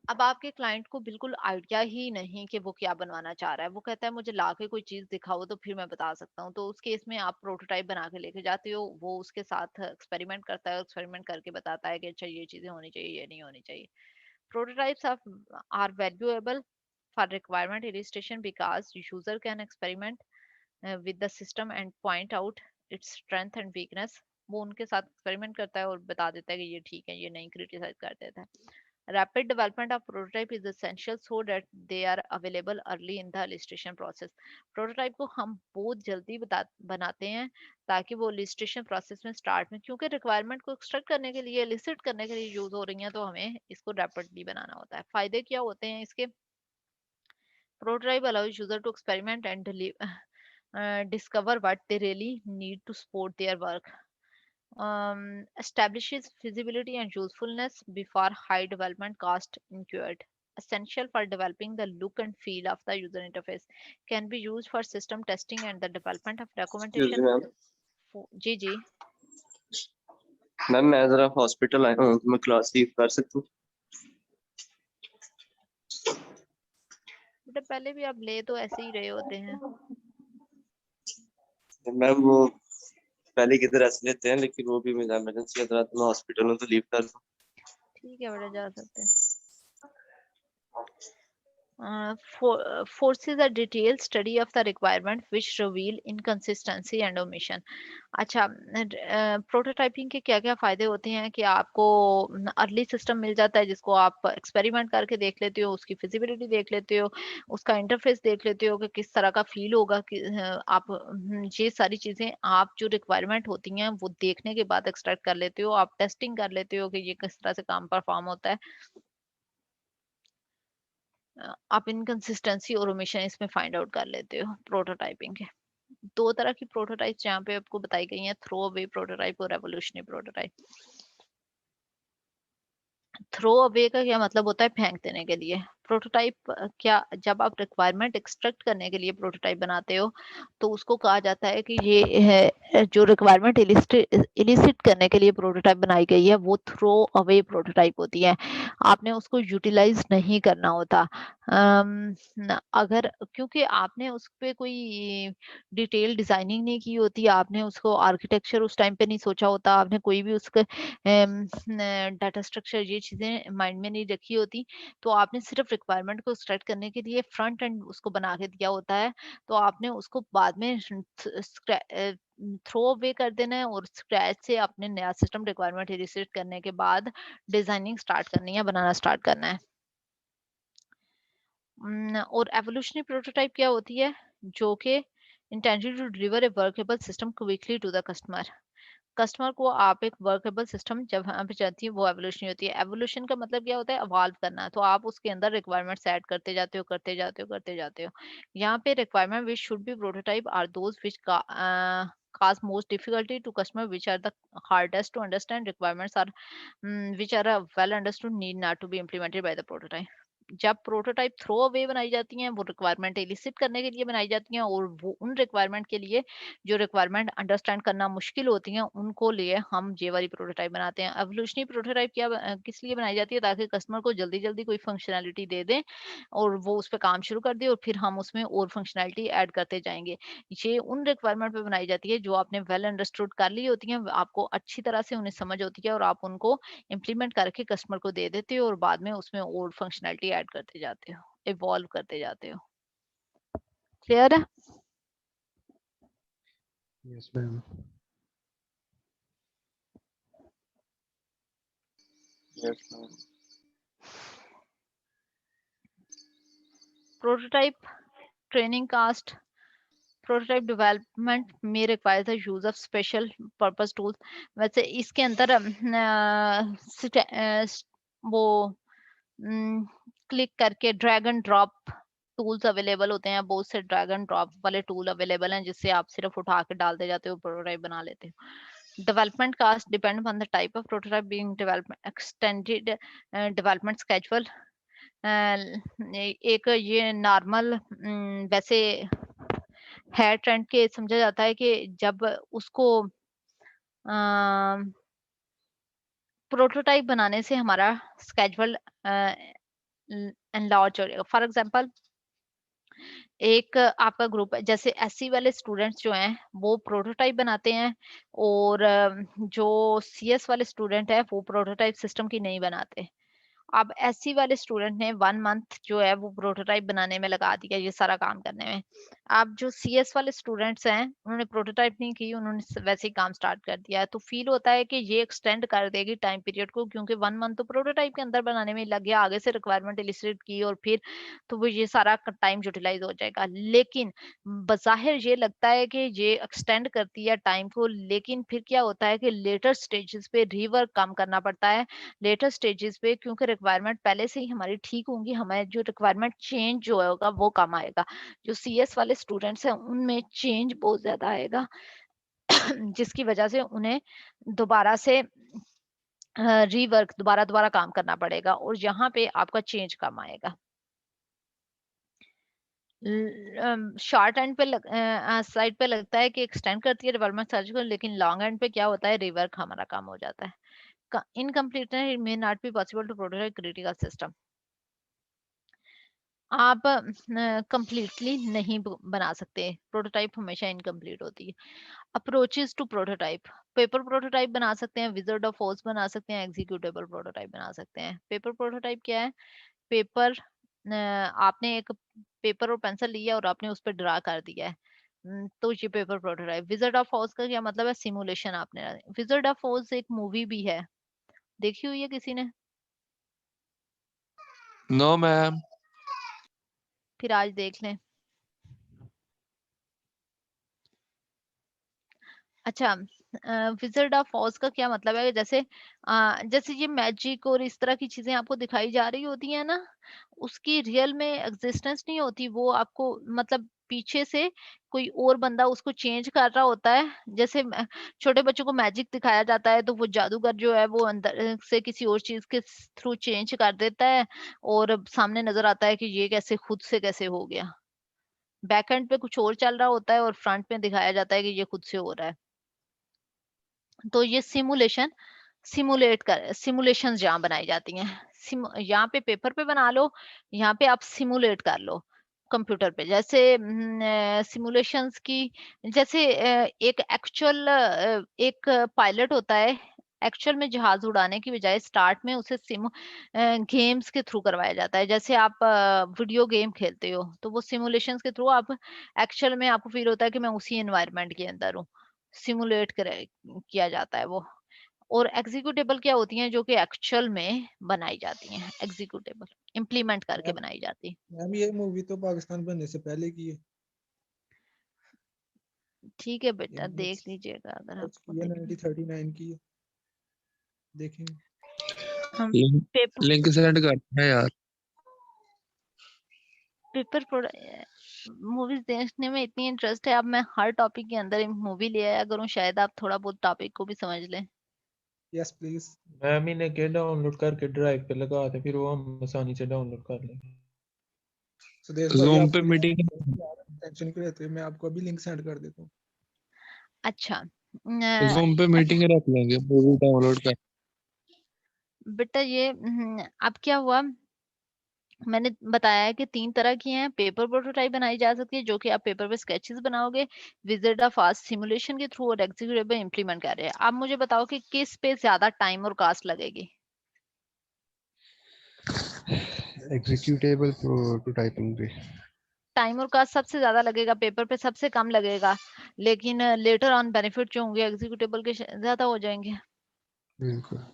S1: अब आपके क्लाइंट को बिल्कुल आइडिया ही नहीं कि वो क्या बनवाना चाह रहा है, वो कहता है मुझे ला के कोई चीज दिखाओ तो फिर मैं बता सकता हूँ। तो उस केस में आप प्रोटोटाइप बना के लेके जाते हो, वो उसके साथ एक्सपेरिमेंट करता है, एक्सपेरिमेंट करके बताता है कि अच्छा ये चीजें होनी चाहिए, ये नहीं होनी चाहिए। Prototypes are valuable for requirement illustration because user can experiment with the system and point out its strength and weakness। वो उनके साथ एक्सपेरिमेंट करता है और बता देता है कि ये ठीक है, ये नहीं, क्रिटिसाइज कर देता है। Rapid development of prototype is essential so that they are available early in the illustration process। Prototype को हम बहुत जल्दी बनाते हैं ताकि वो illustration process में स्टार्ट में, क्योंकि रिक्वायरमेंट को एक्सट्रैक्ट करने के लिए, एलिसिट करने के लिए यूज हो रही हैं, तो हमें इसको रैपिडली बनाना होता है। फायदे क्या होते हैं इसके? Prototype allows user to experiment and discover what they really need to support their work. Establishes feasibility and usefulness before high development cost incurred. Essential for developing the look and feel of the user interface. Can be used for system testing and the development of documentation. जी जी
S7: ma'am मैं जरा hospital आया हूँ, मैं class leave कर सकती हूँ?
S1: बेटा पहले भी आप ले तो ऐसे ही रहे होते हैं।
S7: मैम वो पहले की तरह ऐसे लेते हैं, लेकिन वो भी मुझे इमरजेंसी लग रहा था, मैं हॉस्पिटल में, तो लीव कर दूँ?
S1: ठीक है बेटा, जा सकते हैं। Forces a detailed study of the requirement which reveal inconsistency and omission। अच्छा, प्रोटोटाइपिंग के क्या क्या फायदे होते हैं कि आपको अर्ली सिस्टम मिल जाता है जिसको आप एक्सपेरिमेंट करके देख लेते हो, उसकी फिजिबिलिटी देख लेते हो, उसका इंटरफेस देख लेते हो कि किस तरह का फील होगा कि आप ये सारी चीजें आप जो रिक्वायरमेंट होती हैं वो देखने के बाद एक्सट्रैक्ट कर लेते हो, आप टेस्टिंग कर लेते हो कि ये किस तरह से काम परफॉर्म होता है। आप इनकंसिस्टेंसी और ओमिशन इसमें फाइंड आउट कर लेते हो प्रोटोटाइपिंग के। दो तरह की प्रोटोटाइप यहाँ पे आपको बताई गई हैं, थ्रो अवे प्रोटोटाइप और रेवोल्यूशनरी प्रोटोटाइप। थ्रो अवे का क्या मतलब होता है? फेंक देने के लिए। प्रोटोटाइप क्या, जब आप रिक्वायरमेंट एक्सट्रैक्ट करने के लिए प्रोटोटाइप बनाते हो तो उसको कहा जाता है कि ये है जो रिक्वायरमेंट इलिसिट करने के लिए प्रोटोटाइप बनाई गई है वो थ्रो अवे प्रोटोटाइप होती है। आपने उसको यूटिलाइज नहीं करना होता। अगर क्योंकि आपने उस पर कोई डिटेल डिजाइनिंग नहीं की होती, आपने उसको आर्किटेक्चर उस टाइम पे नहीं सोचा होता, आपने कोई भी उसके डाटा स्ट्रक्चर ये चीजें माइंड में नहीं रखी होती, तो आपने सिर्फ रिक्वायरमेंट को एक्सट्रैक्ट करने के लिए फ्रंट एंड उसको बना के दिया होता है, तो आपने उसको बाद में थ्रो अवे कर देना है और स्क्रैच से अपने नया सिस्टम रिक्वायरमेंट रिसेट करने के बाद डिजाइनिंग स्टार्ट करनी है, बनाना स्टार्ट करना है। और एवोल्यूशनरी प्रोटोटाइप क्या होती है? जो कि intended to deliver a workable system quickly to the customer. Customer को आप एक वर्केबल सिस्टम जब यहाँ पे चाहती है वो एवोल्यूशन होती है। एवोल्यूशन का मतलब क्या होता है? इवॉल्व करना। तो आप उसके अंदर रिक्वायरमेंट्स ऐड करते जाते हो, करते जाते हो, करते जाते हो। यहाँ पे requirement which should be prototype are those which cause most difficulty to customer, which are the hardest to understand requirements are which are well understood need not to be implemented by the prototype। जब prototype throw away बनाई जाती हैं वो requirement elicit करने के लिए बनाई जाती हैं, और वो उन रिक्वायरमेंट के लिए जो रिक्वायरमेंट अंडरस्टैंड करना मुश्किल होती हैं उनको लिए हम ये वाली प्रोटोटाइप बनाते हैं। एवोल्यूशनरी प्रोटोटाइप क्या किस लिए बनाई जाती है? ताकि कस्टमर को जल्दी जल्दी कोई फंक्शनैलिटी दे दें और वो उस पर काम शुरू कर दे और फिर हम उसमें और फंक्शनैलिटी ऐड करते जाएंगे। ये उन रिक्वायरमेंट पे बनाई जाती है जो आपने वेल अंडरस्टूड कर ली होती हैं, आपको अच्छी तरह से उन्हें समझ होती है और आप उनको इम्प्लीमेंट करके कस्टमर को दे देते हो और बाद में उसमें और फंक्शनैलिटी ऐड करते जाते हो, इवॉल्व करते जाते हो। क्लियर है?
S5: Yes ma'am.
S7: Yes ma'am.
S1: Prototype training cast. Prototype development may require the use of special purpose tools. वैसे इसके अंदर वो क्लिक करके drag and drop tools available होते हैं, बहुत से ड्रैग एंड ड्रॉप वाले टूल अवेलेबल हैं जिससे आप सिर्फ उठा के डालते जाते हो, प्रोटोटाइप बना लेते हो। Development cost depend on the type of prototype being development extended development schedule. एक ये नॉर्मल वैसे है ट्रेंड के समझा जाता है कि जब उसको प्रोटोटाइप बनाने से हमारा स्केड्यूल एनलार्ज हो जाएगा। फॉर एग्जांपल एक आपका ग्रुप है, जैसे एससी वाले स्टूडेंट्स जो हैं वो प्रोटोटाइप बनाते हैं और जो सीएस वाले स्टूडेंट है वो प्रोटोटाइप सिस्टम की नहीं बनाते। अब एससी वाले स्टूडेंट ने 1 मंथ जो है वो प्रोटोटाइप बनाने में लगा दिया, ये सारा काम करने में। अब जो सीएस वाले स्टूडेंट्स हैं उन्होंने प्रोटोटाइप नहीं की, उन्होंने वैसे ही काम स्टार्ट कर दिया है। तो फील होता है कि ये एक्सटेंड कर देगी टाइम पीरियड को, क्योंकि 1 मंथ तो प्रोटोटाइप के अंदर बनाने में लग गया, आगे से रिक्वायरमेंट इलिसिट की और फिर तो वो ये सारा टाइम यूटिलाइज हो जाएगा। लेकिन बज़ाहिर ये लगता है कि ये एक्सटेंड करती है टाइम को, लेकिन फिर क्या होता है कि लेटर स्टेजेस पे रीवर्क काम करना पड़ता है। लेटर स्टेजेस पे क्योंकि रिक्वायरमेंट पहले से ही हमारी ठीक होंगी, हमें जो रिक्वायरमेंट चेंज जो होगा वो कम आएगा। जो सीएस वाले स्टूडेंट्स हैं उनमें चेंज बहुत ज्यादा आएगा जिसकी वजह से उन्हें दोबारा से रीवर्क दोबारा काम करना पड़ेगा और यहाँ पे आपका चेंज कम आएगा। शॉर्ट एंड पे साइड पे लगता है कि एक्सटेंड करती है डेवलपमेंट साइकिल को, लेकिन लॉन्ग एंड पे क्या होता है, रिवर्क हमारा काम हो जाता है। Incompleteness it may not be possible to prototype critical system. आप कंप्लीटली नहीं बना सकते, प्रोटोटाइप हमेशा इनकम्प्लीट होती है। Approaches to prototype, paper prototype बना सकते हैं, विजार्ड ऑफ ओज बना सकते हैं, एग्जीक्यूटेबल प्रोटोटाइप बना सकते हैं। पेपर प्रोटोटाइप क्या है? पेपर आपने एक पेपर और पेंसिल लिया और आपने उस पर ड्रा कर दिया है, तो ये पेपर प्रोटोटाइप। विजार्ड ऑफ ओज का क्या मतलब है? सिमुलेशन आपने। विजार्ड ऑफ ओज एक मूवी भी है, देखी हुई है किसी ने?
S8: No ma'am.
S1: फिर आज देख लें। अच्छा, विजर्ड ऑफ ऑज का क्या मतलब है? जैसे ये मैजिक और इस तरह की चीजें आपको दिखाई जा रही होती है ना, उसकी रियल में एग्जिस्टेंस नहीं होती, वो आपको मतलब पीछे से कोई और बंदा उसको चेंज कर रहा होता है। जैसे छोटे बच्चों को मैजिक दिखाया जाता है तो वो जादूगर जो है वो अंदर से किसी और चीज के थ्रू चेंज कर देता है और सामने नजर आता है कि ये कैसे खुद से कैसे हो गया। बैक एंड पे कुछ और चल रहा होता है और फ्रंट में दिखाया जाता है कि ये खुद से हो रहा है। तो ये सिमुलेशन जहाँ बनाई जाती हैं, यहाँ पे पेपर पे बना लो, यहाँ पे आप सिमुलेट कर लो कंप्यूटर पे। जैसे सिमुलेशंस की, जैसे एक एक्चुअल एक पायलट होता है, एक्चुअल में जहाज उड़ाने की बजाय स्टार्ट में उसे गेम्स के थ्रू करवाया जाता है। जैसे आप वीडियो गेम खेलते हो तो वो सिमुलेशंस के थ्रू आप एक्चुअल में आपको फील होता है कि मैं उसी एनवायरनमेंट के अंदर हूँ, सिमुलेट किया जाता है वो। और एग्जीक्यूटेबल क्या होती हैं? जो कि एक्चुअल में बनाई जाती हैं, एग्जीक्यूटेबल इम्प्लीमेंट करके बनाई जाती है।
S9: मैम ये मूवी तो पाकिस्तान बनने से पहले की है।
S1: ठीक है बेटा, देख लीजिएगा अगर आपको
S9: ये 1939 की है, देखें।
S1: हम
S8: लिंक सेंड करते हैं यार।
S1: पेपर मूवीज देखने में इतनी इंटरेस्ट है, अब मैं हर टॉपिक के अंदर एक मूवी ले आया करूं, शायद आप थोड़ा बहुत टॉपिक को भी समझ लें।
S9: Yes please.
S10: मैम इन्हें के डाउनलोड करके ड्राइव पे लगा दे, फिर वो हम आसानी से डाउनलोड कर लेंगे।
S9: सुदेश भाई
S8: Zoom
S9: आप
S8: पे मीटिंग।
S9: टेंशन क्यों लेते हो, मैं आपको अभी लिंक सेंड कर देता हूँ।
S1: अच्छा,
S8: Zoom पे मीटिंग रख लेंगे, मूवी डाउनलोड कर।
S1: बेटा ये अब क्या हुआ, मैंने बताया है कि 3 तरह की हैं। पेपर प्रोटोटाइप बनाई जा सकती है जो कि आप पेपर पे स्केचेस बनाओगे, विजिट ऑफ फास्ट सिमुलेशन के थ्रू, और एग्जीक्यूटेबल इंप्लीमेंट कर रहे हैं। आप मुझे बताओ कि किस पे ज्यादा टाइम और कास्ट लगेगी?
S5: एग्जीक्यूटेबल प्रोटोटाइपिंग पे
S1: टाइम और कास्ट सबसे ज्यादा लगेगा, पेपर पे सबसे कम लगेगा, लेकिन लेटर ऑन बेनिफिट जो होंगे एग्जीक्यूटेबल के ज्यादा हो जाएंगे।
S5: बिल्कुल।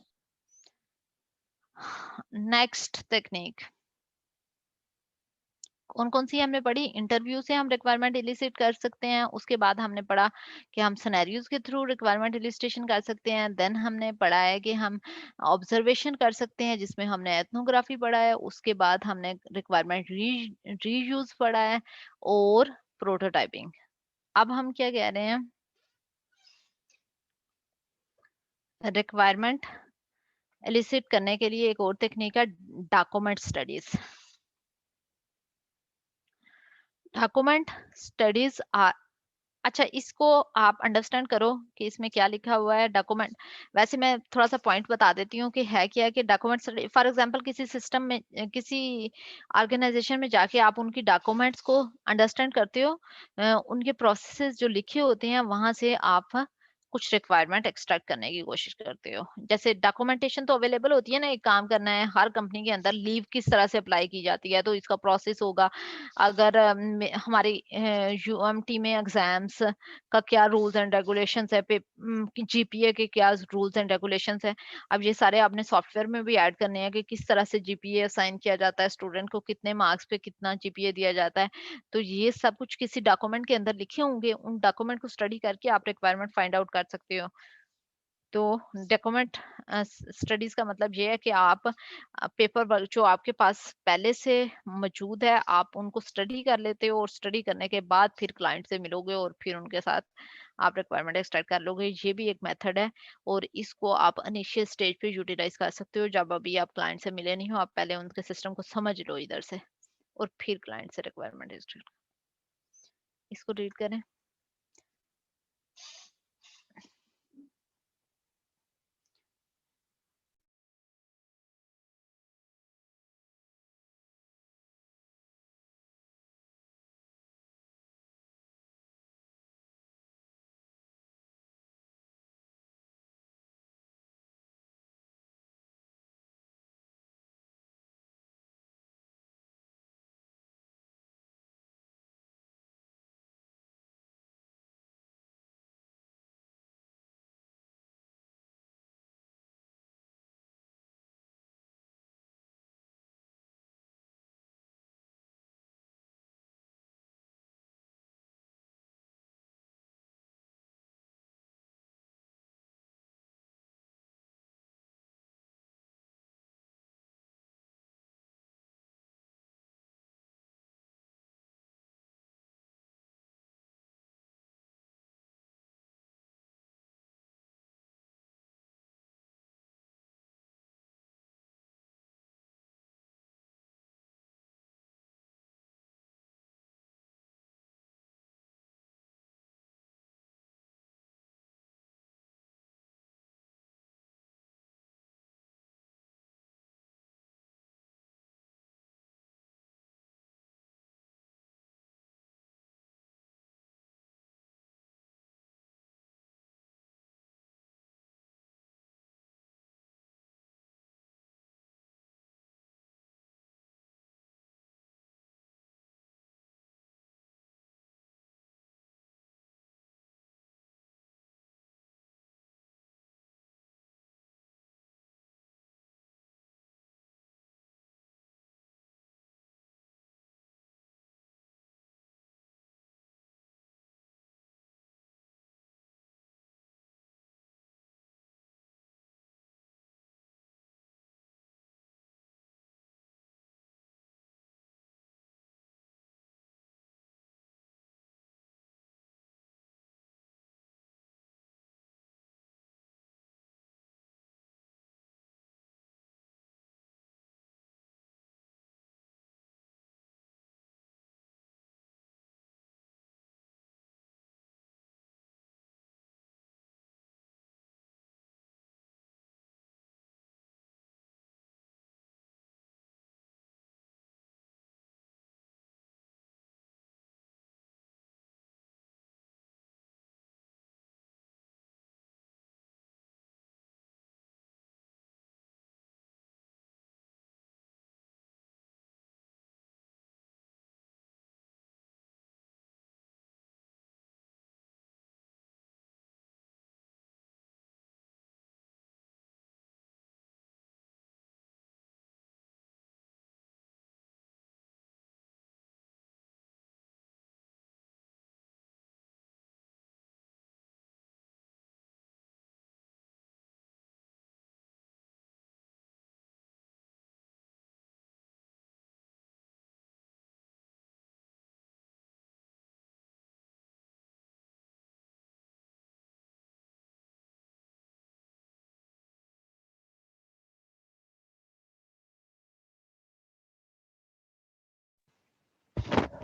S1: नेक्स्ट टेक्निक, कौन कौन सी हमने पढ़ी? इंटरव्यू से हम रिक्वायरमेंट इलिसिट कर सकते हैं, उसके बाद हमने पढ़ा कि हम सिनेरियोज के थ्रू रिक्वायरमेंट इलिस्ट्रेशन कर सकते हैं, देन हमने पढ़ा है कि हम ऑब्जर्वेशन कर सकते हैं जिसमें हमने एथनोग्राफी पढ़ा है, उसके बाद हमने रिक्वायरमेंट रीयूज पढ़ा है और प्रोटोटाइपिंग। अब हम क्या कह रहे हैं, रिक्वायरमेंट एलिसिट करने के लिए एक और टेक्निक है डॉक्यूमेंट स्टडीज। डॉक्यूमेंट स्टडीज अच्छा, इसको आप अंडरस्टैंड करो कि इसमें क्या लिखा हुआ है। डॉक्यूमेंट, वैसे मैं थोड़ा सा पॉइंट बता देती हूँ कि है क्या है कि डॉक्यूमेंट स्टडी, फॉर एग्जांपल किसी सिस्टम में, किसी ऑर्गेनाइजेशन में जाके आप उनकी डॉक्यूमेंट्स को अंडरस्टैंड करते हो, उनके प्रोसेसेस जो लिखे होते हैं वहां से आप कुछ रिक्वायरमेंट एक्सट्रैक्ट करने की कोशिश करते हो। जैसे डॉक्यूमेंटेशन तो अवेलेबल होती है ना, एक काम करना है हर कंपनी के अंदर लीव किस तरह से अप्लाई की जाती है तो इसका प्रोसेस होगा। अगर हमारी यूएमटी में एग्जाम्स का क्या रूल्स एंड रेगुलेशंस है, जीपीए के क्या रूल्स एंड रेगुलेशंस है, अब ये सारे आपने सॉफ्टवेयर में भी ऐड करने हैं कि किस तरह से जीपीए असाइन किया जाता है, स्टूडेंट को कितने मार्क्स पे कितना जीपीए दिया जाता है। तो ये सब कुछ किसी डॉक्यूमेंट के अंदर लिखे होंगे, उन डॉक्यूमेंट को स्टडी करके आप रिक्वायरमेंट फाइंड आउट कर सकते हो। तो डॉक्यूमेंट स्टडीज का मतलब ये है कि आप पेपर वर्क जो आपके पास पहले से मौजूद है आप उनको स्टडी कर लेते हो, और स्टडी करने के बाद फिर क्लाइंट से मिलोगे और फिर उनके साथ आप रिक्वायरमेंट एक्सट्रैक्ट कर लोगे। ये भी एक मेथड है, और इसको आप इनिशियल स्टेज पे यूटिलाइज कर सकते हो जब अभी आप क्लाइंट से मिले नहीं हो, आप पहले उनके सिस्टम को समझ लो इधर से, और फिर क्लाइंट से रिक्वायरमेंट एक्सट्रैक्ट। इसको रीड करें।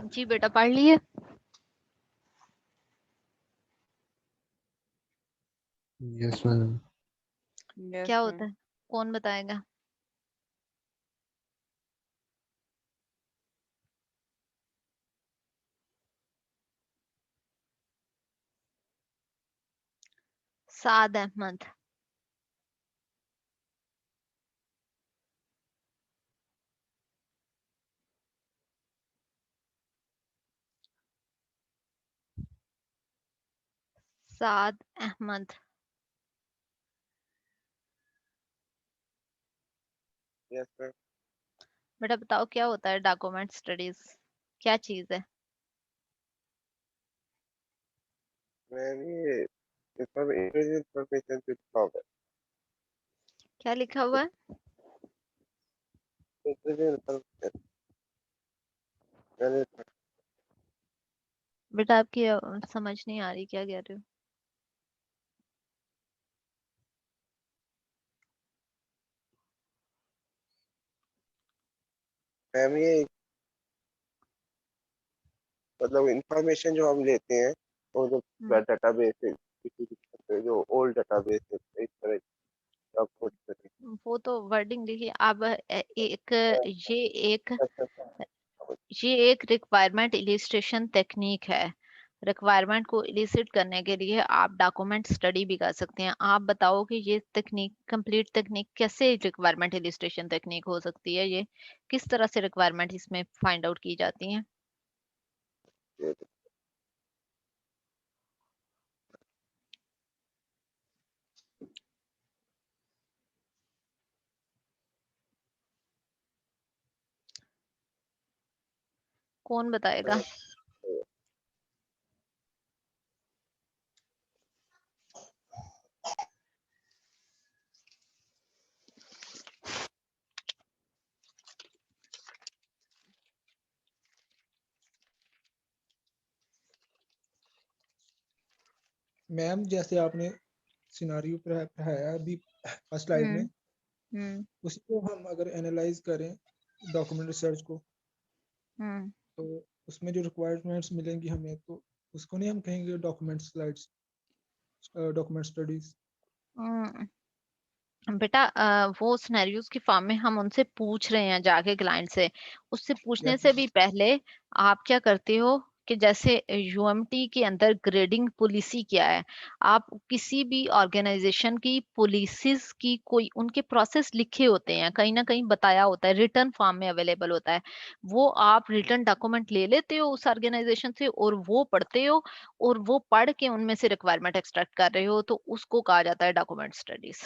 S1: जी बेटा पढ़ लिए?
S5: Yes madam.
S1: क्या होता है? कौन बताएगा? साद अहमद। साद अहमद।
S11: Yes ma'am.
S1: बेटा बताओ क्या होता है डॉक्यूमेंट स्टडीज? क्या चीज है?
S11: मैम ये इंफॉर्मेशन से लिखा हुआ
S1: क्या लिखा हुआ है?
S11: है। मैंने
S1: बेटा आपकी समझ नहीं आ रही, क्या कह रहे हो?
S11: मैम ये मतलब इंफॉर्मेशन जो हम लेते हैं वो जो डेटाबेस है जो ओल्ड डेटाबेस है इस तरह सब कुछ
S1: वो तो वर्डिंग देखिए। अब ये एक रिक्वायरमेंट इलिस्ट्रेशन टेक्निक है। रिक्वायरमेंट को इलिसिट करने के लिए आप डॉक्यूमेंट स्टडी भी कर सकते हैं। आप बताओ कि ये टेक्निक, कंप्लीट टेक्निक कैसे रिक्वायरमेंट इलिस्ट्रेशन टेक्निक हो सकती है? ये किस तरह से रिक्वायरमेंट इसमें फाइंड आउट की जाती है? कौन बताएगा?
S9: मैम जैसे आपने सिनारियो पढ़ाया अभी फर्स्ट स्लाइड में, उसी को हम अगर एनालाइज करें डॉक्यूमेंट रिसर्च को, तो उसमें जो रिक्वायरमेंट्स मिलेंगी हमें, तो उसको नहीं हम कहेंगे डॉक्यूमेंट स्लाइड्स, डॉक्यूमेंट स्टडीज।
S1: बेटा वो सिनेरियोज की फॉर्म में हम उनसे पूछ रहे हैं जाके क्लाइंट से। उससे पूछने से भी पहले आप क्या करते हो कि जैसे यूएमटी के अंदर ग्रेडिंग पॉलिसी क्या है, आप किसी भी ऑर्गेनाइजेशन की पॉलिसीज की कोई उनके प्रोसेस लिखे होते हैं, कहीं ना कहीं बताया होता है, रिटर्न फॉर्म में अवेलेबल होता है। वो आप रिटर्न डॉक्यूमेंट ले लेते हो उस ऑर्गेनाइजेशन से और वो पढ़ते हो, और वो पढ़ के उनमें से रिक्वायरमेंट एक्सट्रैक्ट कर रहे हो, तो उसको कहा जाता है डॉक्यूमेंट स्टडीज।